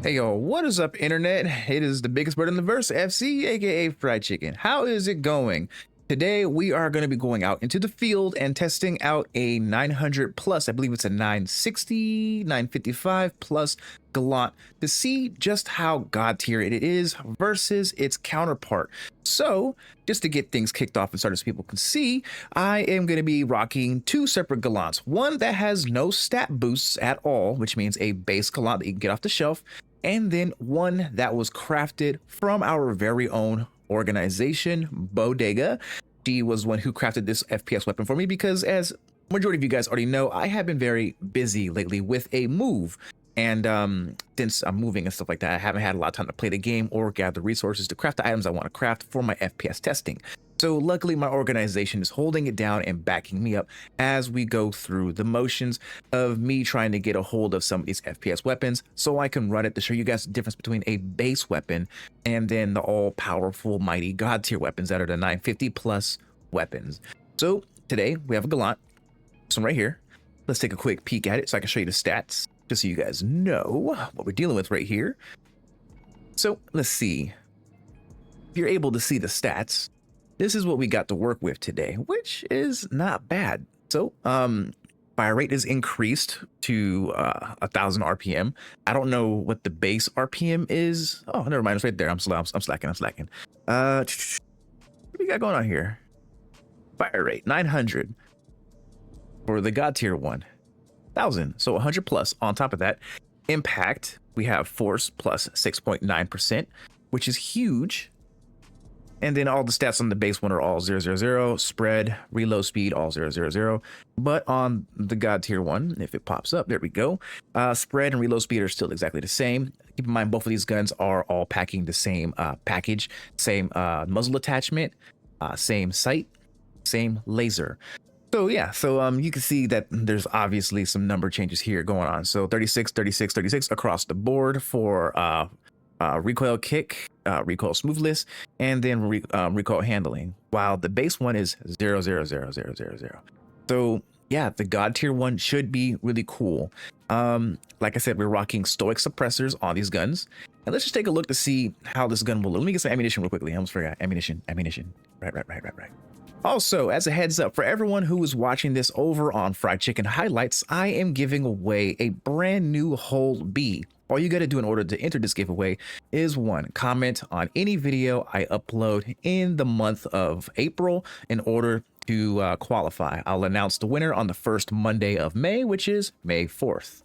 Hey yo, what is up, internet? It is the biggest bird in the verse, FC, aka Fried Chicken. How is it going? Today we are going to be going out into the field and testing out a 900 plus, I believe it's a 960, 955 plus Gallant to see just how god tier it is versus its counterpart. So just to get things kicked off and started so people can see, I am going to be rocking two separate Gallants. One that has no stat boosts at all, which means a base Gallant that you can get off the shelf, and then one that was crafted from our very own organization, Bodega. She was one who crafted this FPS weapon for me because, as majority of you guys already know, I have been very busy lately with a move. And since I'm moving and stuff like that, I haven't had a lot of time to play the game or gather resources to craft the items I want to craft for my FPS testing. So luckily, my organization is holding it down and backing me up as we go through the motions of me trying to get a hold of some of these FPS weapons so I can run it to show you guys the difference between a base weapon and then the all-powerful, mighty god tier weapons that are the 950 plus weapons. So today we have a Gallant, this one right here. Let's take a quick peek at it so I can show you the stats, just so you guys know what we're dealing with right here. So let's see. If you're able to see the stats, this is what we got to work with today, which is not bad. So fire rate is increased to 1,000 RPM. I don't know what the base RPM is. Oh, never mind. It's right there. I'm slacking. What do we got going on here? Fire rate 900 for the god tier one. 1,000, so 100 plus. On top of that, impact, we have force plus 6.9%, which is huge. And then all the stats on the base one are all 000, spread, reload speed, all 000. But on the god tier one, if it pops up, there we go. Spread and reload speed are still exactly the same. Keep in mind, both of these guns are all packing the same package, same muzzle attachment, same sight, same laser. So yeah, you can see that there's obviously some number changes here going on. So 36, 36, 36 across the board for recoil kick, recoil smoothness, and then recoil handling, while the base one is 0, 0, 0, 0, 0, 0. So yeah, the god tier one should be really cool. Like I said, we're rocking stoic suppressors on these guns, and let's just take a look to see how this gun will look. Let me get some ammunition real quickly. I almost forgot. Ammunition. Right. Also, as a heads up for everyone who is watching this over on Fried Chicken Highlights, I am giving away a brand new Hold B. All you got to do in order to enter this giveaway is one, comment on any video I upload in the month of April in order to qualify. I'll announce the winner on the first Monday of May, which is May 4th.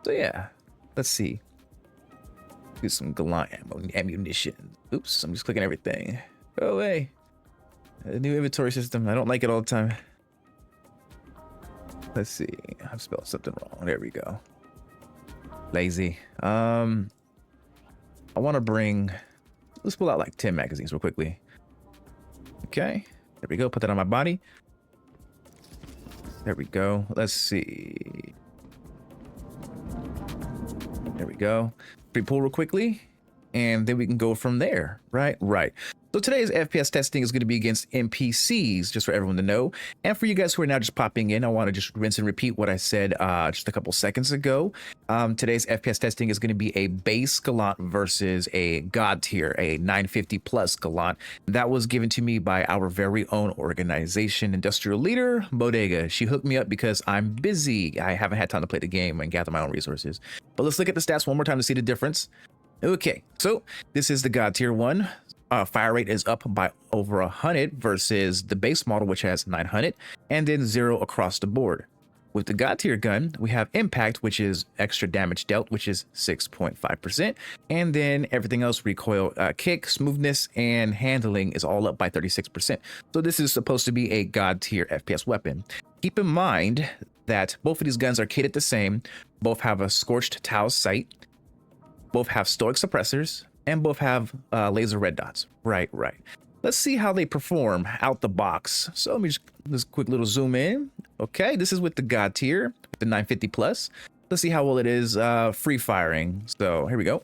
So yeah, let's see. Do some Gallant ammunition. Oops, I'm just clicking everything. Go away. A new inventory system. I don't like it all the time. Let's see. I've spelled something wrong. There we go. Lazy. I want to bring, let's pull out like 10 magazines real quickly. Okay, there we go. Put that on my body. There we go. Let's see. There we go. Free pull real quickly, and then we can go from there. Right. So today's FPS testing is going to be against NPCs, just for everyone to know. And for you guys who are now just popping in, I want to just rinse and repeat what I said just a couple seconds ago. Today's FPS testing is going to be a base Gallant versus a god tier, a 950 plus Gallant. That was given to me by our very own organization, industrial leader, Bodega. She hooked me up because I'm busy. I haven't had time to play the game and gather my own resources. But let's look at the stats one more time to see the difference. Okay, so this is the god tier one. Fire rate is up by over 100 versus the base model, which has 900, and then 0 across the board. With the god tier gun, we have impact, which is extra damage dealt, which is 6.5%, and then everything else, recoil kick, smoothness, and handling is all up by 36%. So this is supposed to be a god tier FPS weapon. Keep in mind that both of these guns are kitted the same, both have a scorched tau sight, both have stoic suppressors, and both have laser red dots. Right. Let's see how they perform out the box. So let me just quick little zoom in. Okay, this is with the god tier, the 950 plus. Let's see how well it is free firing. So here we go.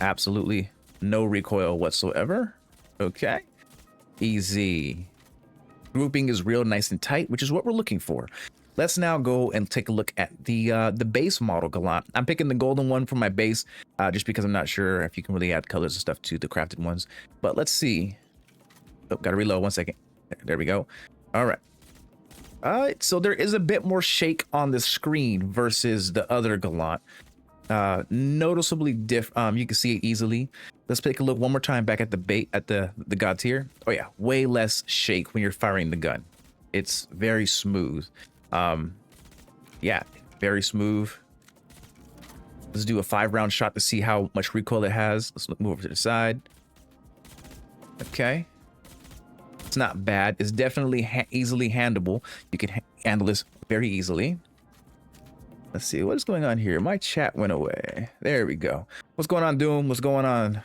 Absolutely no recoil whatsoever. Okay, easy. Grouping is real nice and tight, which is what we're looking for. let's now go and take a look at the base model Gallant. I'm picking the golden one for my base, just because I'm not sure if you can really add colors and stuff to the crafted ones. But let's see. Oh, gotta reload 1 second. There we go. All right. So there is a bit more shake on the screen versus the other Gallant. Noticeably different. You can see it easily. Let's take a look one more time back at the god tier. Oh yeah, way less shake when you're firing the gun. It's very smooth. Yeah, very smooth. Let's do a 5-round shot to see how much recoil it has. Let's move over to the side. Okay. It's not bad. It's definitely easily handleable. You can handle this very easily. Let's see what's going on here. My chat went away. There we go. What's going on, Doom? What's going on?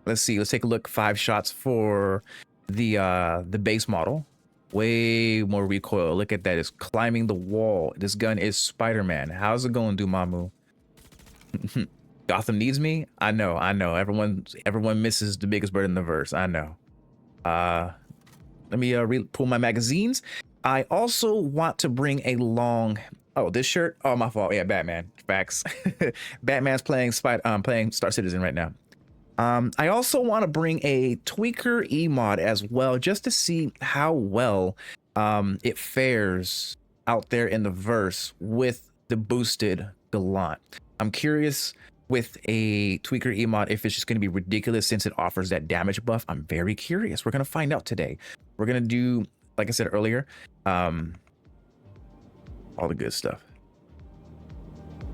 Let's see. Let's take a look. 5 shots for the base model. Way more recoil. Look at that. It's climbing the wall. This gun is Spider-Man. How's it going, Dumamu? Gotham needs me. I know. Everyone misses the biggest bird in the verse. I know. Let me pull my magazines. I also want to bring a long. Oh, this shirt. Oh, my fault. Yeah, Batman. Facts. Batman's playing Star Citizen right now. I also want to bring a tweaker emod as well, just to see how well it fares out there in the verse with the boosted Gallant. I'm curious with a tweaker emod if it's just going to be ridiculous since it offers that damage buff. I'm very curious. We're going to find out today. We're going to do, like I said earlier, all the good stuff.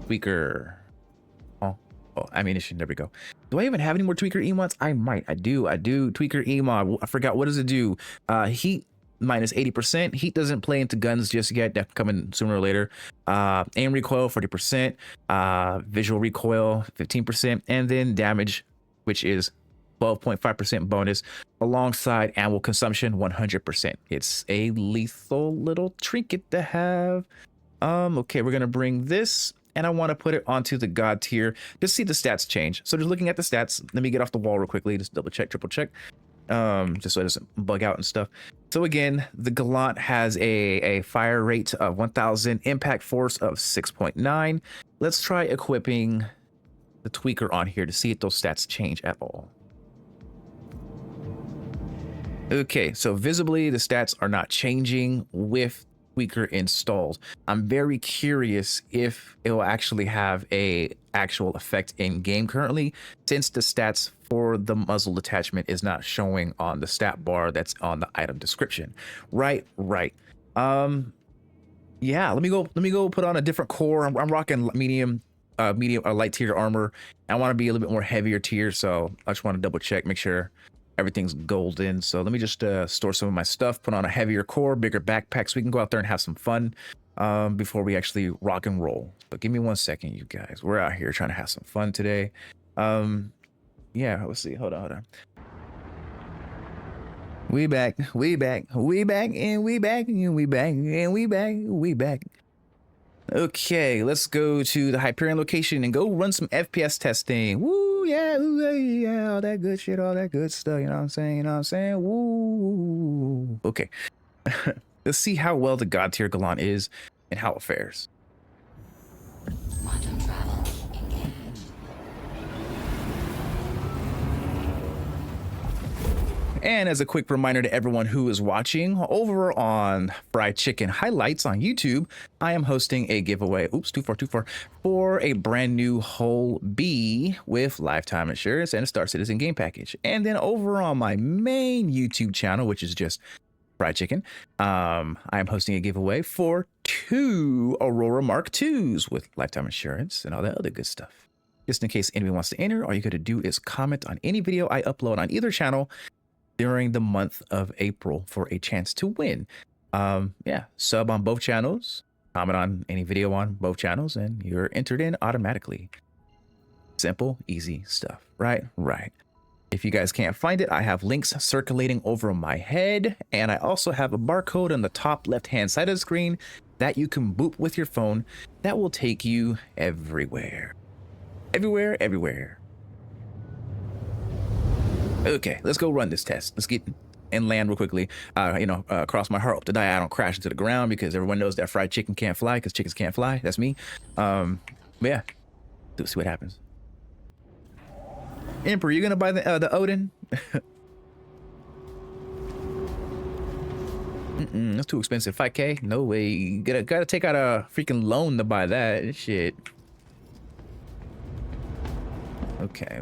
Tweaker. Oh, ammunition. There we go. Do I even have any more tweaker emods? I might. I do. Tweaker emod. I forgot. What does it do? Heat minus 80%. Heat doesn't play into guns just yet. That coming sooner or later. Aim recoil 40%. Visual recoil 15%. And then damage, which is 12.5% bonus, alongside ammo consumption 100%. It's a lethal little trinket to have. Okay, we're gonna bring this, and I want to put it onto the god tier to see the stats change. So just looking at the stats, let me get off the wall real quickly, just double check, triple check, just so it doesn't bug out and stuff. So again, the Gallant has a fire rate of 1000, impact force of 6.9. Let's try equipping the tweaker on here to see if those stats change at all. Okay, so visibly the stats are not changing with tweaker installed. I'm very curious if it will actually have a actual effect in game currently, since the stats for the muzzle attachment is not showing on the stat bar that's on the item description. Right. Yeah, let me go put on a different core. I'm rocking medium or light tier armor. I want to be a little bit more heavier tier, so I just want to double check, make sure everything's golden. So let me just store some of my stuff, put on a heavier core, bigger backpack, so we can go out there and have some fun before we actually rock and roll. But give me 1 second, you guys. We're out here trying to have some fun today. Yeah, let's see. Hold on. We back, and we back, and we back, and we back. Okay, let's go to the Hyperion location and go run some FPS testing. Woo, yeah, all that good shit, all that good stuff. You know what I'm saying? Woo. Okay. Let's see how well the god tier Gallant is and how it fares. And as a quick reminder to everyone who is watching, over on Fried Chicken Highlights on YouTube, I am hosting a giveaway, oops, too far, for a brand new whole B with lifetime insurance and a Star Citizen game package. And then over on my main YouTube channel, which is just Fried Chicken, I am hosting a giveaway for 2 Aroura Mark IIs with lifetime insurance and all that other good stuff. Just in case anyone wants to enter, all you got to do is comment on any video I upload on either channel during the month of April for a chance to win. Yeah, sub on both channels, comment on any video on both channels, and you're entered in automatically. Simple, easy stuff, right? If you guys can't find it, I have links circulating over my head, and I also have a barcode on the top left-hand side of the screen that you can boop with your phone that will take you everywhere. Everywhere. Okay, let's go run this test. Let's get and land real quickly. Cross my heart, hope to die I don't crash into the ground, because everyone knows that fried chicken can't fly, because chickens can't fly. That's me. But yeah, let's see what happens. Emperor, you gonna buy the Odin? That's too expensive. 5K? No way. You gotta take out a freaking loan to buy that shit. Okay.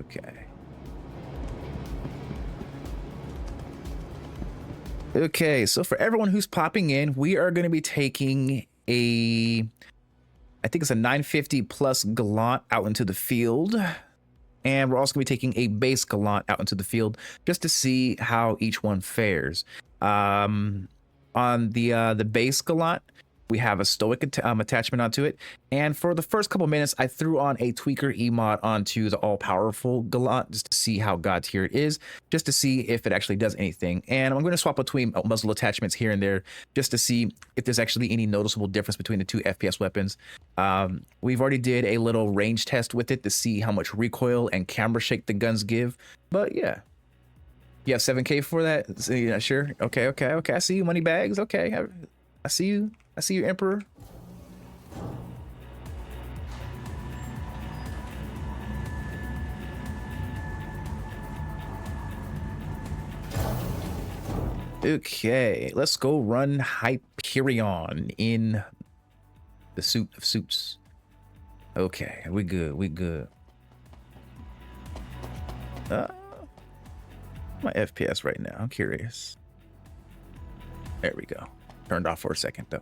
Okay, so for everyone who's popping in, we are going to be taking I think it's a 950 plus Gallant out into the field. And we're also going to be taking a base Gallant out into the field just to see how each one fares. On the base Gallant, we have a stoic attachment onto it. And for the first couple minutes, I threw on a tweaker emod onto the all-powerful Gallant just to see how god tier it is, just to see if it actually does anything. And I'm going to swap between muzzle attachments here and there just to see if there's actually any noticeable difference between the two FPS weapons. We've already did a little range test with it to see how much recoil and camera shake the guns give. But yeah. You have 7K for that? So, yeah, sure. Okay. I see you, money bags. Okay. I see you. I see you, Emperor. Okay, let's go run Hyperion in the suit of suits. Okay, we good. My FPS right now, I'm curious. There we go. Turned off for a second though.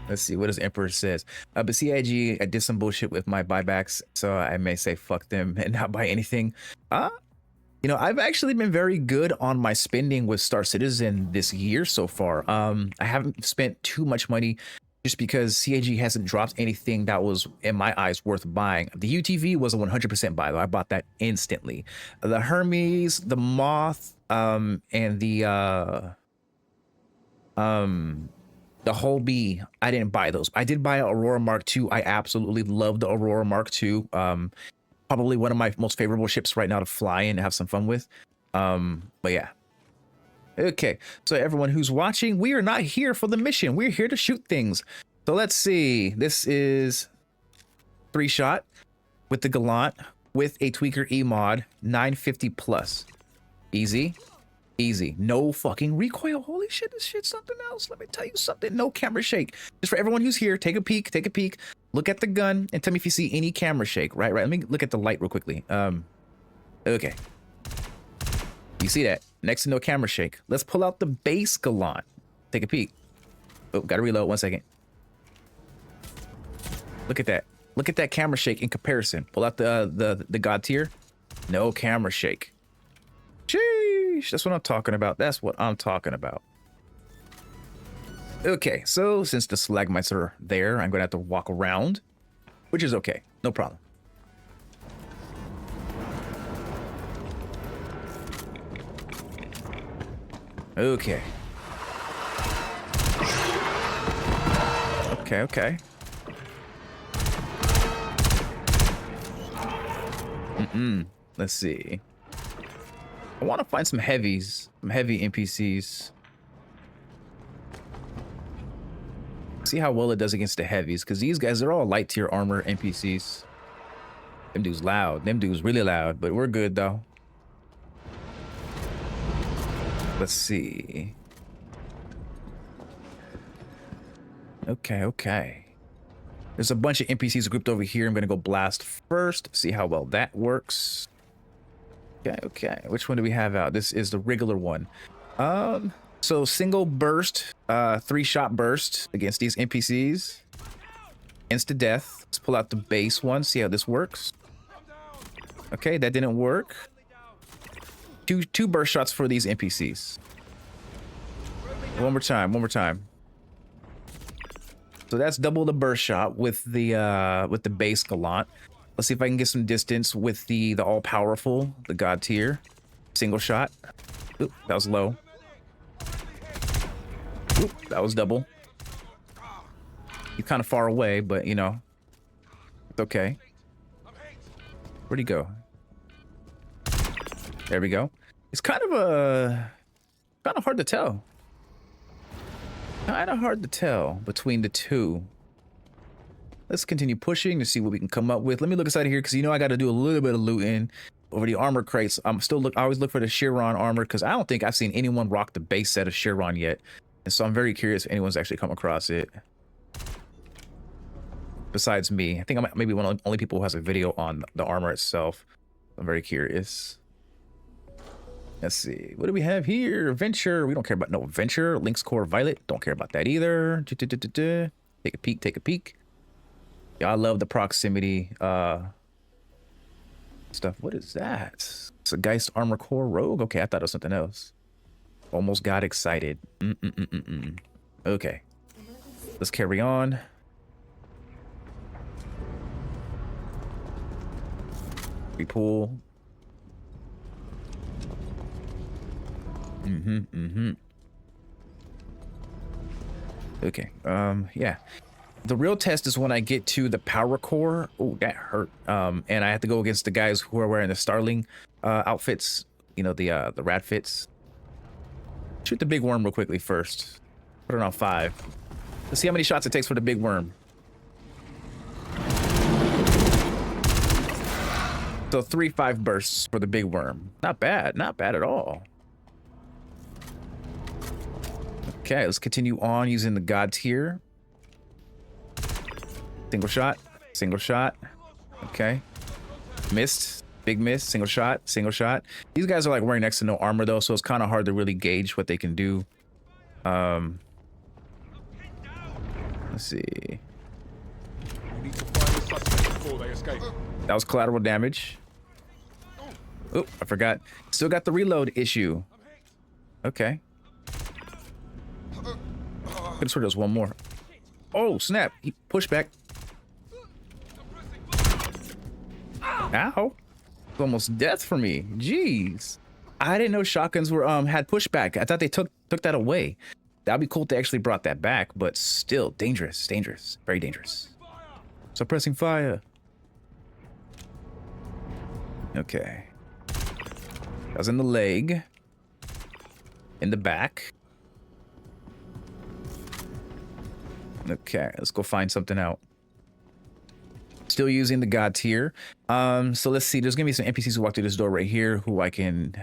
Let's see what his Emperor says. But CIG, I did some bullshit with my buybacks, so I may say fuck them and not buy anything. I've actually been very good on my spending with Star Citizen this year so far. I haven't spent too much money just because CIG hasn't dropped anything that was, in my eyes, worth buying. The UTV was a 100% buy, though. I bought that instantly. The Hermes, the Moth, and the whole B, I didn't buy those. I did buy an Aroura Mark II. I absolutely love the Aroura Mark II. Probably one of my most favorable ships right now to fly and have some fun with. But yeah. Okay, so everyone who's watching, we are not here for the mission. We're here to shoot things. So let's see. This is 3-shot with the Gallant with a tweaker E-mod, 950 plus. Easy. No fucking recoil. Holy shit, this shit's something else. Let me tell you something. No camera shake. Just for everyone who's here, take a peek. Look at the gun and tell me if you see any camera shake. Right. Let me look at the light real quickly. Okay. You see that? Next to no camera shake. Let's pull out the base Gallant. Take a peek. Oh, gotta reload 1 second. Look at that. Look at that camera shake in comparison. Pull out the god tier. No camera shake. Sheesh. That's what I'm talking about. Okay, so since the stalagmites are there, I'm gonna have to walk around, which is okay. No problem. Okay. Let's see. I want to find some heavies, some heavy NPCs. See how well it does against the heavies, because these guys are all light tier armor NPCs. Them dudes loud. Them dudes really loud, but we're good though. Let's see. Okay. There's a bunch of NPCs grouped over here. I'm gonna go blast first, see how well that works. Okay. Which one do we have out? This is the regular one. So single burst, 3-shot burst against these NPCs. Insta death. Let's pull out the base one, see how this works. Okay, that didn't work. Two burst shots for these NPCs. One more time. So that's double the burst shot with the base Gallant. Let's see if I can get some distance with the all-powerful, the god tier. Single shot. Oop, that was low. Oop, that was double. He's kind of far away, but you know, it's okay. Where'd he go? There we go. It's kind of hard to tell. Kind of hard to tell between the two. Let's continue pushing to see what we can come up with. Let me look inside of here because you know I got to do a little bit of looting over the armor crates. I always look for the Chiron armor because I don't think I've seen anyone rock the base set of Chiron yet, and so I'm very curious if anyone's actually come across it. Besides me, I think I'm maybe one of the only people who has a video on the armor itself. I'm very curious. Let's see. What do we have here? Venture. We don't care about no Venture. Lynx Core Violet. Don't care about that either. Take a peek. Take a peek. Yeah, I love the proximity stuff. What is that? It's a Geist Armor Core Rogue. Okay, I thought it was something else. Almost got excited. Okay. Let's carry on. Repull. Okay. Yeah. The real test is when I get to the power core. Oh, that hurt. And I have to go against the guys who are wearing the Starling outfits. You know, the rat fits. Shoot the big worm real quickly first. Put it on 5. Let's see how many shots it takes for the big worm. So 3-5 bursts for the big worm. Not bad. Not bad at all. Okay, let's continue on using the God tier. Single shot. Single shot. Okay. Missed. Big miss. Single shot. Single shot. These guys are like wearing next to no armor though, so it's kind of hard to really gauge what they can do. Let's see. That was collateral damage. Oh, I forgot. Still got the reload issue. Okay. Could have sworn there was one more. Oh, snap. He pushed back. Ow. It's almost death for me. Jeez. I didn't know shotguns were had pushback. I thought they took that away. That'd be cool if they actually brought that back, but still dangerous. Dangerous. Very dangerous. Suppressing fire. Okay. That was in the leg. In the back. Okay, let's go find something out. Still using the God tier. So let's see. There's gonna be some NPCs who walk through this door right here who I can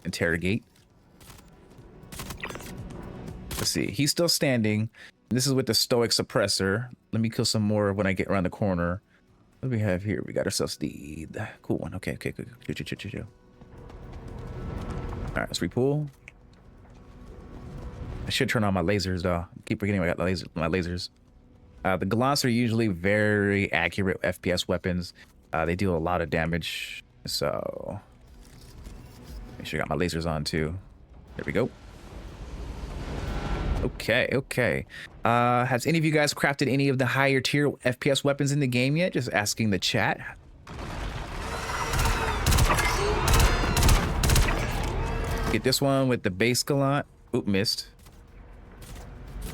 interrogate. Let's see. He's still standing. This is with the Stoic Suppressor. Let me kill some more when I get around the corner. What do we have here? We got ourselves the cool one. Okay, okay, good. All right, let's repull. I should turn on my lasers though. I keep forgetting I got my lasers. The Gallants are usually very accurate FPS weapons. They deal a lot of damage. So make sure I got my lasers on too. There we go. Okay, okay. Has any of you guys crafted any of the higher tier FPS weapons in the game yet? Just asking the chat. Get this one with the base Gallant. Oop, missed.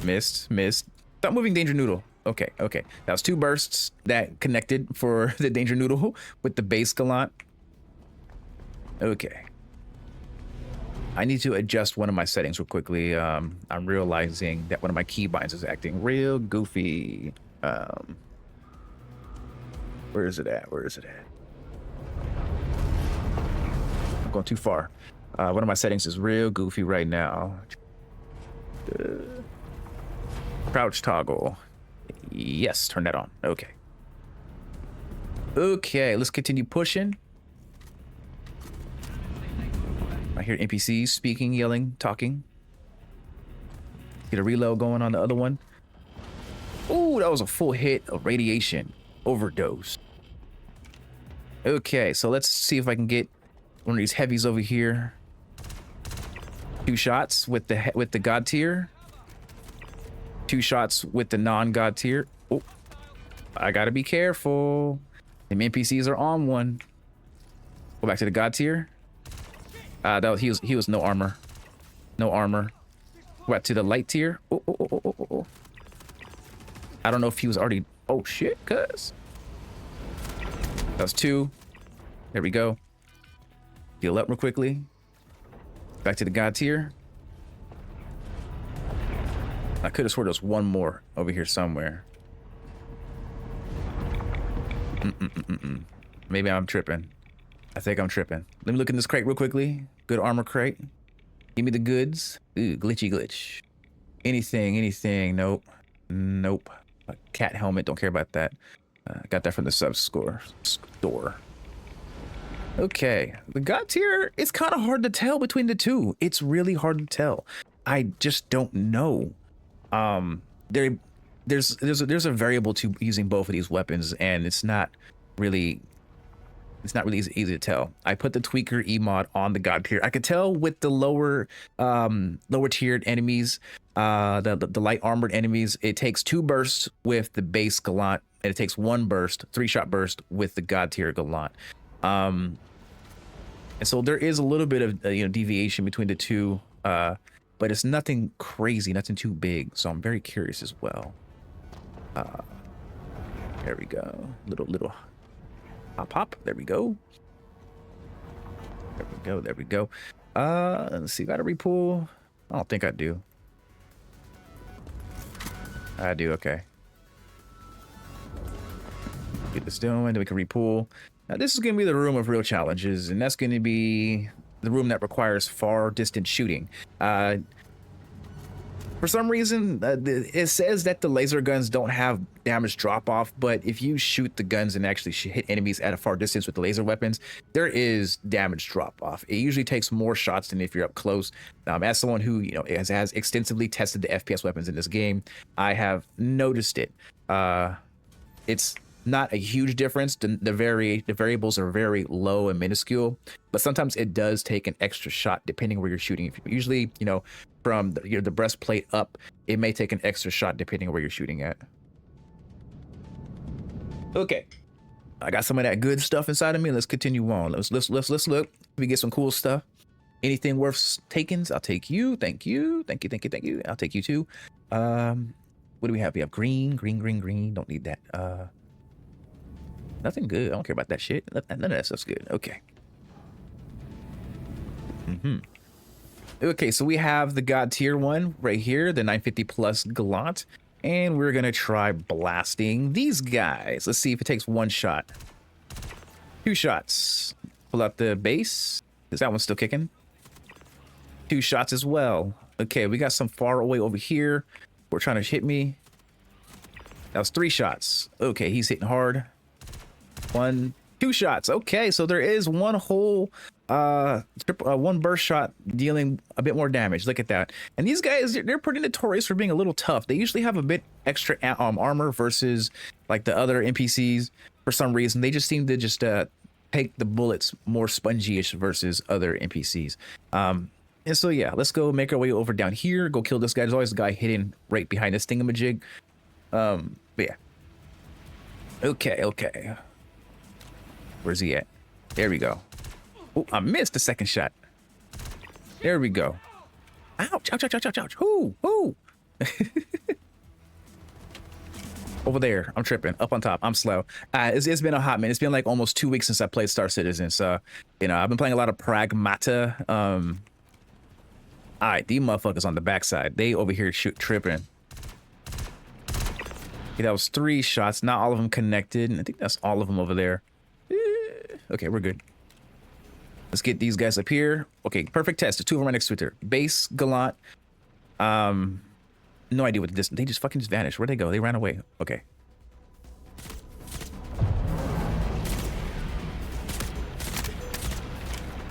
Missed. Stop moving, Danger Noodle. Okay, okay. That was 2 bursts that connected for the Danger Noodle with the base Gallant. Okay. I need to adjust one of my settings real quickly. I'm realizing that one of my keybinds is acting real goofy. Where is it at? Where is it at? I'm going too far. One of my settings is real goofy right now. Crouch toggle. Yes, turn that on. Okay. Okay, let's continue pushing. I hear NPCs speaking, yelling, talking. Get a reload going on the other one. Ooh, that was a full hit of radiation overdose. Okay, so let's see if I can get one of these heavies over here. 2 shots with the God tier. 2 shots with the non-God tier. Oh, I gotta be careful. Them NPCs are on one. Go back to the God tier. He was no armor. No armor. Go back to the light tier. Oh. I don't know if he was already. Oh shit, cuz. That was 2. There we go. Heal up real quickly. Back to the god tier. I could have sworn there's one more over here somewhere. Maybe I'm tripping. I think I'm tripping. Let me look in this crate real quickly. Good armor crate. Give me the goods. Ooh, glitchy glitch. Anything. Nope. A cat helmet. Don't care about that. Got that from the store. Okay. The god tier, it's kind of hard to tell between the two. It's really hard to tell. I just don't know. There's a variable to using both of these weapons, and it's not really easy to tell. I put the tweaker E-mod on the god tier. I could tell with the lower tiered enemies, the light armored enemies, it takes 2 bursts with the base Gallant, and it takes 1 burst, 3-shot burst with the god tier Gallant. And so there is a little bit of deviation between the two, but it's nothing crazy, nothing too big. So I'm very curious as well. There we go. Little hop. There we go. There we go. Let's see. Got to repull. I don't think I do. I do. Okay. Get this done. Then we can repull. Now this is going to be the room of real challenges, and that's going to be the room that requires far distance shooting. For some reason, it says that the laser guns don't have damage drop off, but if you shoot the guns and actually hit enemies at a far distance with the laser weapons, there is damage drop off. It usually takes more shots than if you're up close. As someone who has extensively tested the FPS weapons in this game, I have noticed it. It's not a huge difference. The variables are very low and minuscule, but sometimes it does take an extra shot depending where you're shooting. If usually, from the breastplate up, it may take an extra shot depending where you're shooting at. Okay, I got some of that good stuff inside of me. Let's continue on. Let's look. We get some cool stuff. Anything worth takings, I'll take you. Thank you. I'll take you too. What do we have? We have green. Don't need that. Nothing good. I don't care about that shit. None of that stuff's good. Okay. Okay, so we have the god tier one right here, the 950 plus Gallant, and we're gonna try blasting these guys. Let's see if it takes 1 shot. 2 shots. Pull out the base. Is that one still kicking? 2 shots as well. Okay, we got some far away over here. We're trying to hit me. That was 3 shots. Okay, he's hitting hard. 1, 2 shots. Okay, so there is one whole one burst shot dealing a bit more damage. Look at that. And these guys, they're pretty notorious for being a little tough. They usually have a bit extra armor versus like the other NPCs. For some reason, they just seem to just take the bullets more spongy-ish versus other NPCs. And so yeah, let's go make our way over down here. Go kill this guy. There's always a guy hidden right behind this thingamajig. But yeah. Okay. Where's he at? There we go. Oh, I missed the second shot. There we go. Ouch. Ooh. Over there. I'm tripping. Up on top. I'm slow. It's been a hot minute. It's been like almost 2 weeks since I played Star Citizen. So, I've been playing a lot of Pragmata. All right, these motherfuckers on the backside. They over here tripping. Okay, that was 3 shots. Not all of them connected. And I think that's all of them over there. Okay, we're good. Let's get these guys up here. Okay, perfect test. The 2 of them right next to each other. Base, Gallant. No idea what this. They just fucking vanished. Where'd they go? They ran away. Okay.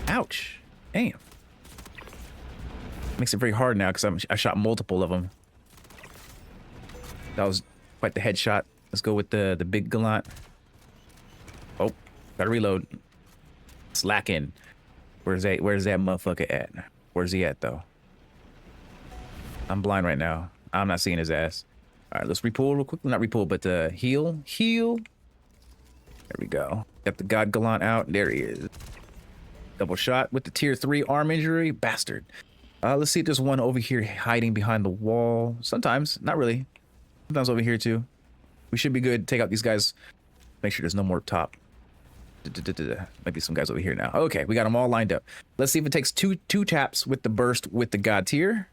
Ouch. Damn. Makes it very hard now because I shot multiple of them. That was quite the headshot. Let's go with the big Gallant. Oh, gotta reload. Slacking. Where's that motherfucker at? Where's he at though? I'm blind right now. I'm not seeing his ass. All right, let's repull real quick. Not repull, but heal. There we go. Got the god Gallant out. There he is. Double shot with the tier 3 arm injury. Bastard. Let's see if there's one over here hiding behind the wall. Sometimes, not really. Sometimes over here too. We should be good. Take out these guys. Make sure there's no more up top. Maybe some guys over here now. Okay, we got them all lined up. Let's see if it takes two taps with the burst with the god tier.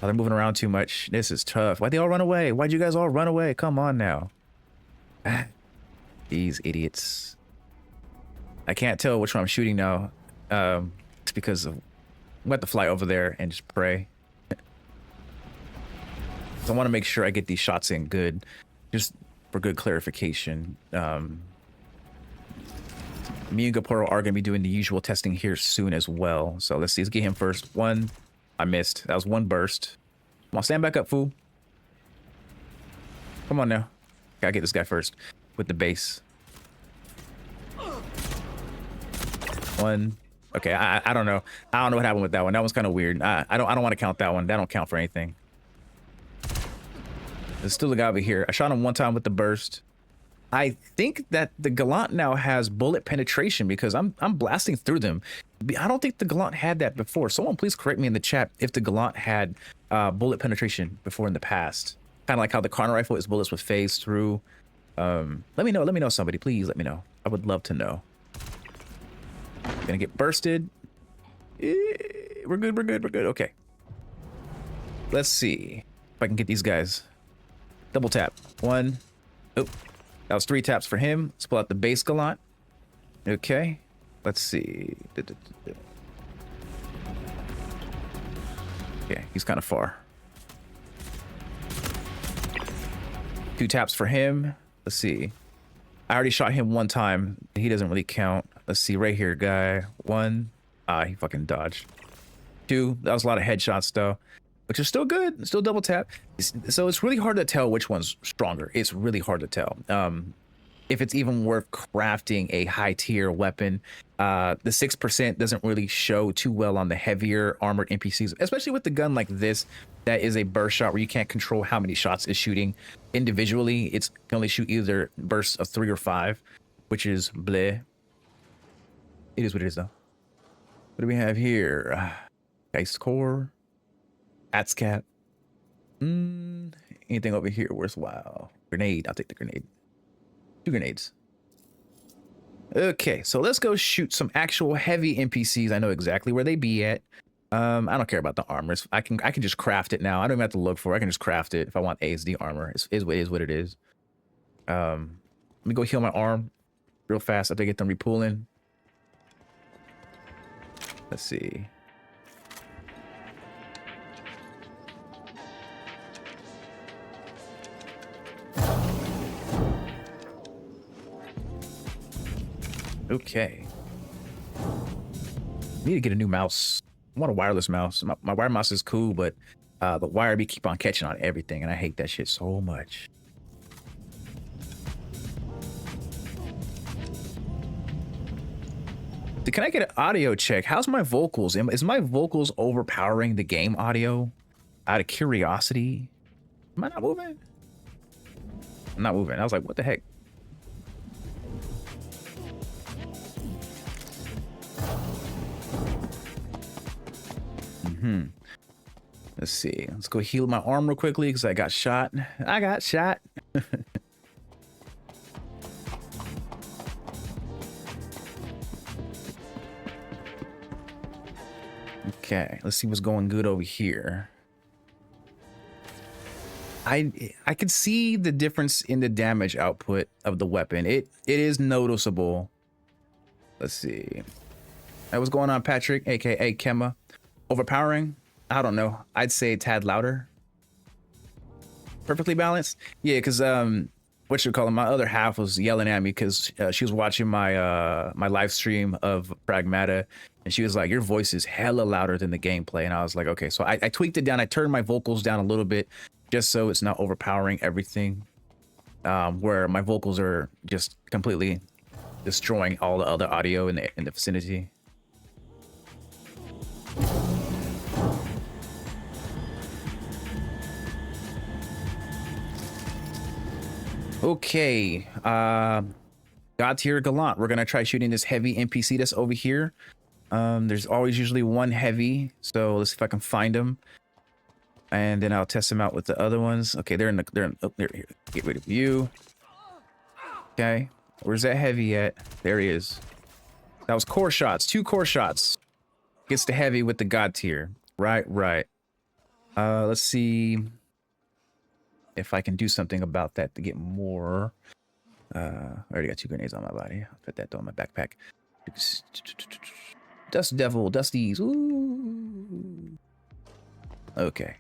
Oh, they're moving around too much. This is tough. Why'd they all run away? Why'd you guys all run away? Come on now. These idiots. I can't tell which one I'm shooting now. It's because of, I'm going to have to fly over there and just pray. So I want to make sure I get these shots in good, just for good clarification. Me and Gaporo are going to be doing the usual testing here soon as well. So let's see. Let's get him first. One. I missed. That was one burst. Come on, stand back up, fool. Come on now. Gotta get this guy first with the base. One. Okay, I don't know. I don't know what happened with that one. That one's kind of weird. I don't want to count that one. That don't count for anything. There's still a guy over here. I shot him one time with the burst. I think that the Gallant now has bullet penetration because I'm blasting through them. I don't think the Gallant had that before. Someone please correct me in the chat if the Gallant had bullet penetration before in the past. Kind of like how the Karna rifle is bullets with phase through. Let me know somebody. Please let me know. I would love to know. Gonna get bursted. We're good. Okay. Let's see if I can get these guys. Double tap. One. Oh. That was 3 taps for him. Let's pull out the base Gallant. Okay. Let's see. Okay, he's kind of far. 2 taps for him. Let's see. I already shot him one time. He doesn't really count. Let's see right here, guy. 1. He fucking dodged. 2. That was a lot of headshots though, which is still good. Still double tap. So it's really hard to tell which one's stronger. It's really hard to tell. If it's even worth crafting a high tier weapon. The 6% doesn't really show too well on the heavier armored NPCs, especially with the gun like this. That is a burst shot where you can't control how many shots it's shooting individually. It's can only shoot either bursts of 3 or 5, which is bleh. It is what it is though. What do we have here? Ice core. Atscat. Anything over here worthwhile? Grenade. I'll take the grenade. 2 grenades. Okay, so let's go shoot some actual heavy NPCs. I know exactly where they be at. I don't care about the armors. I can just craft it now. I don't even have to look for it. I can just craft it if I want ASD armor. It is what it is. Let me go heal my arm real fast after I get them repooling. Let's see. Okay. Need to get a new mouse. I want a wireless mouse. My wire mouse is cool, but the wire be keep on catching on everything, and I hate that shit so much. Can I get an audio check? How's my vocals? Is my vocals overpowering the game audio? Out of curiosity. Am I not moving? I'm not moving. I was like, what the heck? Let's see. Let's go heal my arm real quickly because I got shot. Okay, let's see what's going good over here. I can see the difference in the damage output of the weapon. It is noticeable. Let's see. Hey, what's going on, Patrick, aka Kemma? Overpowering? I don't know. I'd say a tad louder. Perfectly balanced? Yeah, because what you call it? My other half was yelling at me because she was watching my my live stream of Pragmata, and she was like, "Your voice is hella louder than the gameplay." And I was like, "Okay." So I tweaked it down. I turned my vocals down a little bit, just so it's not overpowering everything. Where my vocals are just completely destroying all the other audio in the vicinity. Okay, God tier Gallant. We're gonna try shooting this heavy NPC that's over here. There's always usually one heavy, so let's see if I can find them, and then I'll test them out with the other ones. Okay, they're here. Get rid of you. Okay, Where's that heavy at? There he is. That was core shots. 2 core shots. Gets the heavy with the god tier. Right. Let's see if I can do something about that to get more. I already got 2 grenades on my body. I'll put that on my backpack. Dust devil, dusties. Ooh. Okay.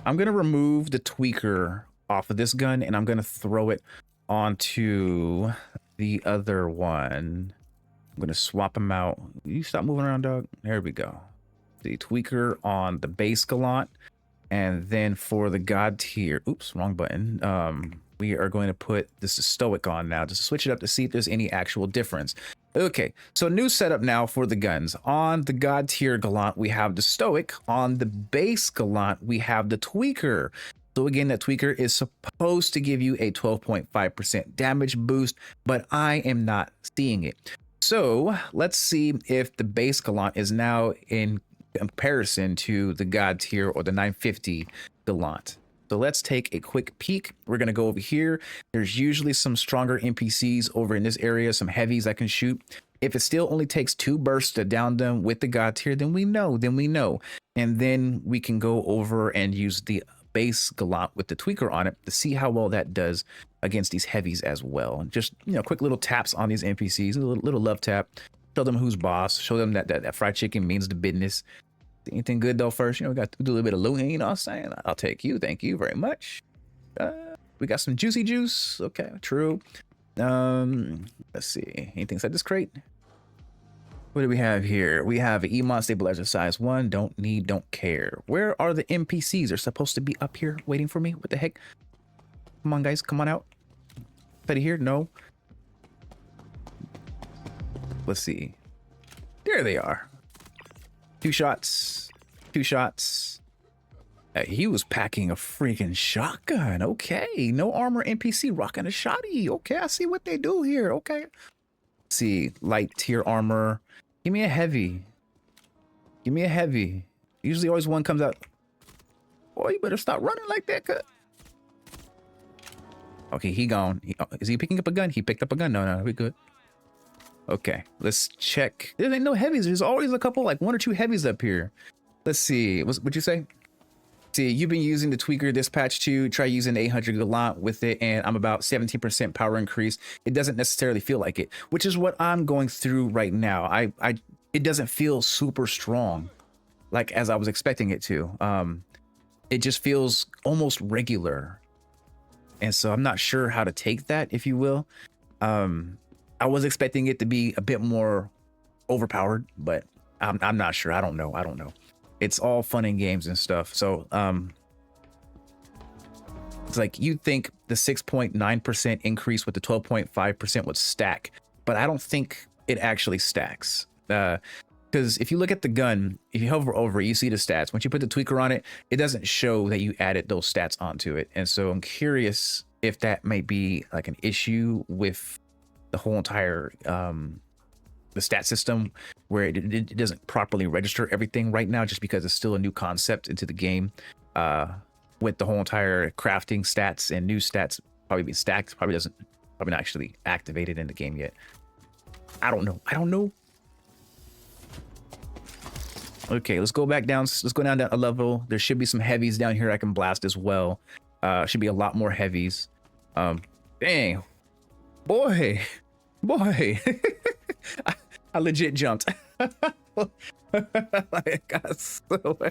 I'm gonna remove the tweaker off of this gun and I'm gonna throw it onto the other one. I'm gonna swap them out. You stop moving around, dog. There we go. The tweaker on the base Gallant, and then for the god tier, oops, wrong button. We are going to put this stoic on now, just to switch it up to see if there's any actual difference. Okay, so new setup now for the guns. On the god tier Gallant, we have the stoic. On the base Gallant, we have the tweaker. So again, that tweaker is supposed to give you a 12.5% damage boost, but I am not seeing it. So let's see if the base Gallant is now in comparison to the god tier or the 950 Gallant. So let's take a quick peek. We're going to go over here. There's usually some stronger NPCs over in this area, some heavies I can shoot. If it still only takes 2 bursts to down them with the god tier, then we know. And then we can go over and use the base Gallant with the tweaker on it to see how well that does against these heavies as well. And just, you know, quick little taps on these NPCs, a little love tap, show them who's boss, show them that fried chicken means the business. Anything good though first, you know, we got to do a little bit of looting, you know what I'm saying? I'll take you, thank you very much. We got some juicy juice, okay, true. Let's see, anything inside this crate? What do we have here? We have an E-mod stabilizer size 1, don't need, don't care. Where are the NPCs? They're supposed to be up here waiting for me, what the heck? Come on guys, come on out. Betty here, no. Let's see, there they are. 2 shots. He was packing a freaking shotgun. Okay, no armor NPC rocking a shotty. Okay, I see what they do here. Okay, let's see, light tier armor. Give me a heavy. Usually always one comes out. Boy, you better stop running like that, cut. Okay, he gone. Is he picking up a gun? He picked up a gun. No, we good. Okay, let's check. There ain't no heavies. There's always a couple, like 1 or 2 heavies up here. Let's see. What'd you say? See, you've been using the tweaker this patch too. Try using the 800 Gallant with it, and I'm about 17% power increase. It doesn't necessarily feel like it, which is what I'm going through right now. It doesn't feel super strong, like as I was expecting it to. It just feels almost regular, and so I'm not sure how to take that, if you will. I was expecting it to be a bit more overpowered, but I'm not sure. I don't know. It's all fun and games and stuff. So it's like you'd think the 6.9% increase with the 12.5% would stack, but I don't think it actually stacks. Because if you look at the gun, if you hover over it, you see the stats. Once you put the tweaker on it, it doesn't show that you added those stats onto it. And so I'm curious if that may be like an issue with the whole entire the stat system, where it doesn't properly register everything right now, just because it's still a new concept into the game, with the whole entire crafting stats and new stats probably being stacked. Probably not actually activated in the game yet. I don't know. Okay, let's go back down. Let's go down a level. There should be some heavies down here I can blast as well. Should be a lot more heavies. Dang, boy. I legit jumped. Like, I swear.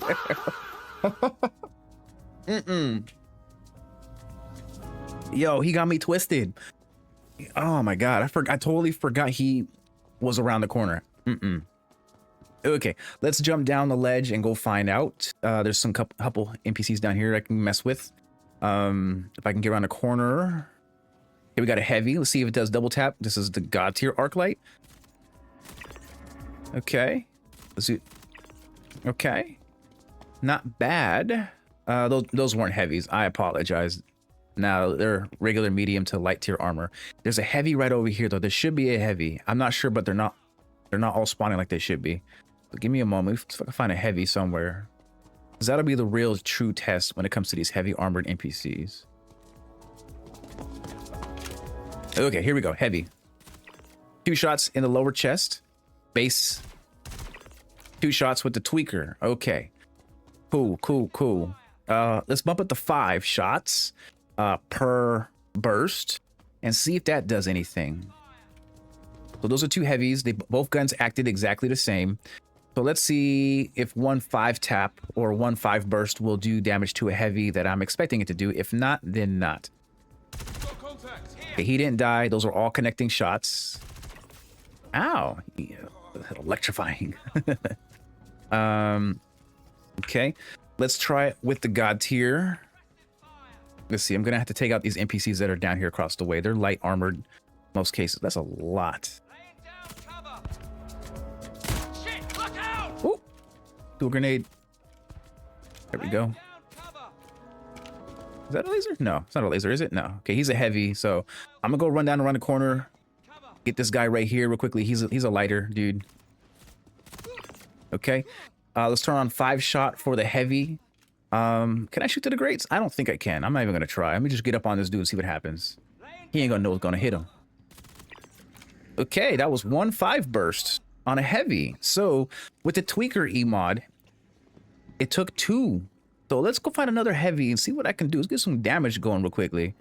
Yo, he got me twisted. Oh my god, I totally forgot he was around the corner. Okay, let's jump down the ledge and go find out. There's some couple NPCs down here I can mess with. If I can get around the corner. Okay, we got a heavy. Let's see if it does double tap. This is the god tier arc light. Okay, let's see. Okay, not bad. Those weren't heavies. I apologize. Now they're regular medium to light tier armor. There's a heavy right over here though. There should be a heavy. I'm not sure, but they're not all spawning like they should be. So give me a moment. If I can find a heavy somewhere, because that'll be the real true test when it comes to these heavy armored NPCs. Okay, here we go. Heavy. 2 shots in the lower chest. Base. 2 shots with the tweaker. Okay. Cool, cool, cool. Let's bump it to 5 shots per burst and see if that does anything. So those are 2 heavies. Both guns acted exactly the same. So let's see if 1 5 tap or 1 5 burst will do damage to a heavy that I'm expecting it to do. If not, then not. Okay, he didn't die. Those are all connecting shots. Ow. Yeah, electrifying. Okay. Let's try it with the god tier. Let's see. I'm going to have to take out these NPCs that are down here across the way. They're light armored most cases. That's a lot. Ooh. Do a grenade. There we go. Is that a laser? No, it's not a laser, is it? No. Okay, he's a heavy, so I'm gonna go run down around the corner. Get this guy right here real quickly. He's a lighter dude. Okay. Let's turn on 5 shot for the heavy. Can I shoot to the grates? I don't think I can. I'm not even gonna try. Let me just get up on this dude and see what happens. He ain't gonna know what's gonna hit him. Okay, that was 1 5 burst on a heavy. So with the tweaker emod, it took 2. So let's go find another heavy and see what I can do. Let's get some damage going real quickly.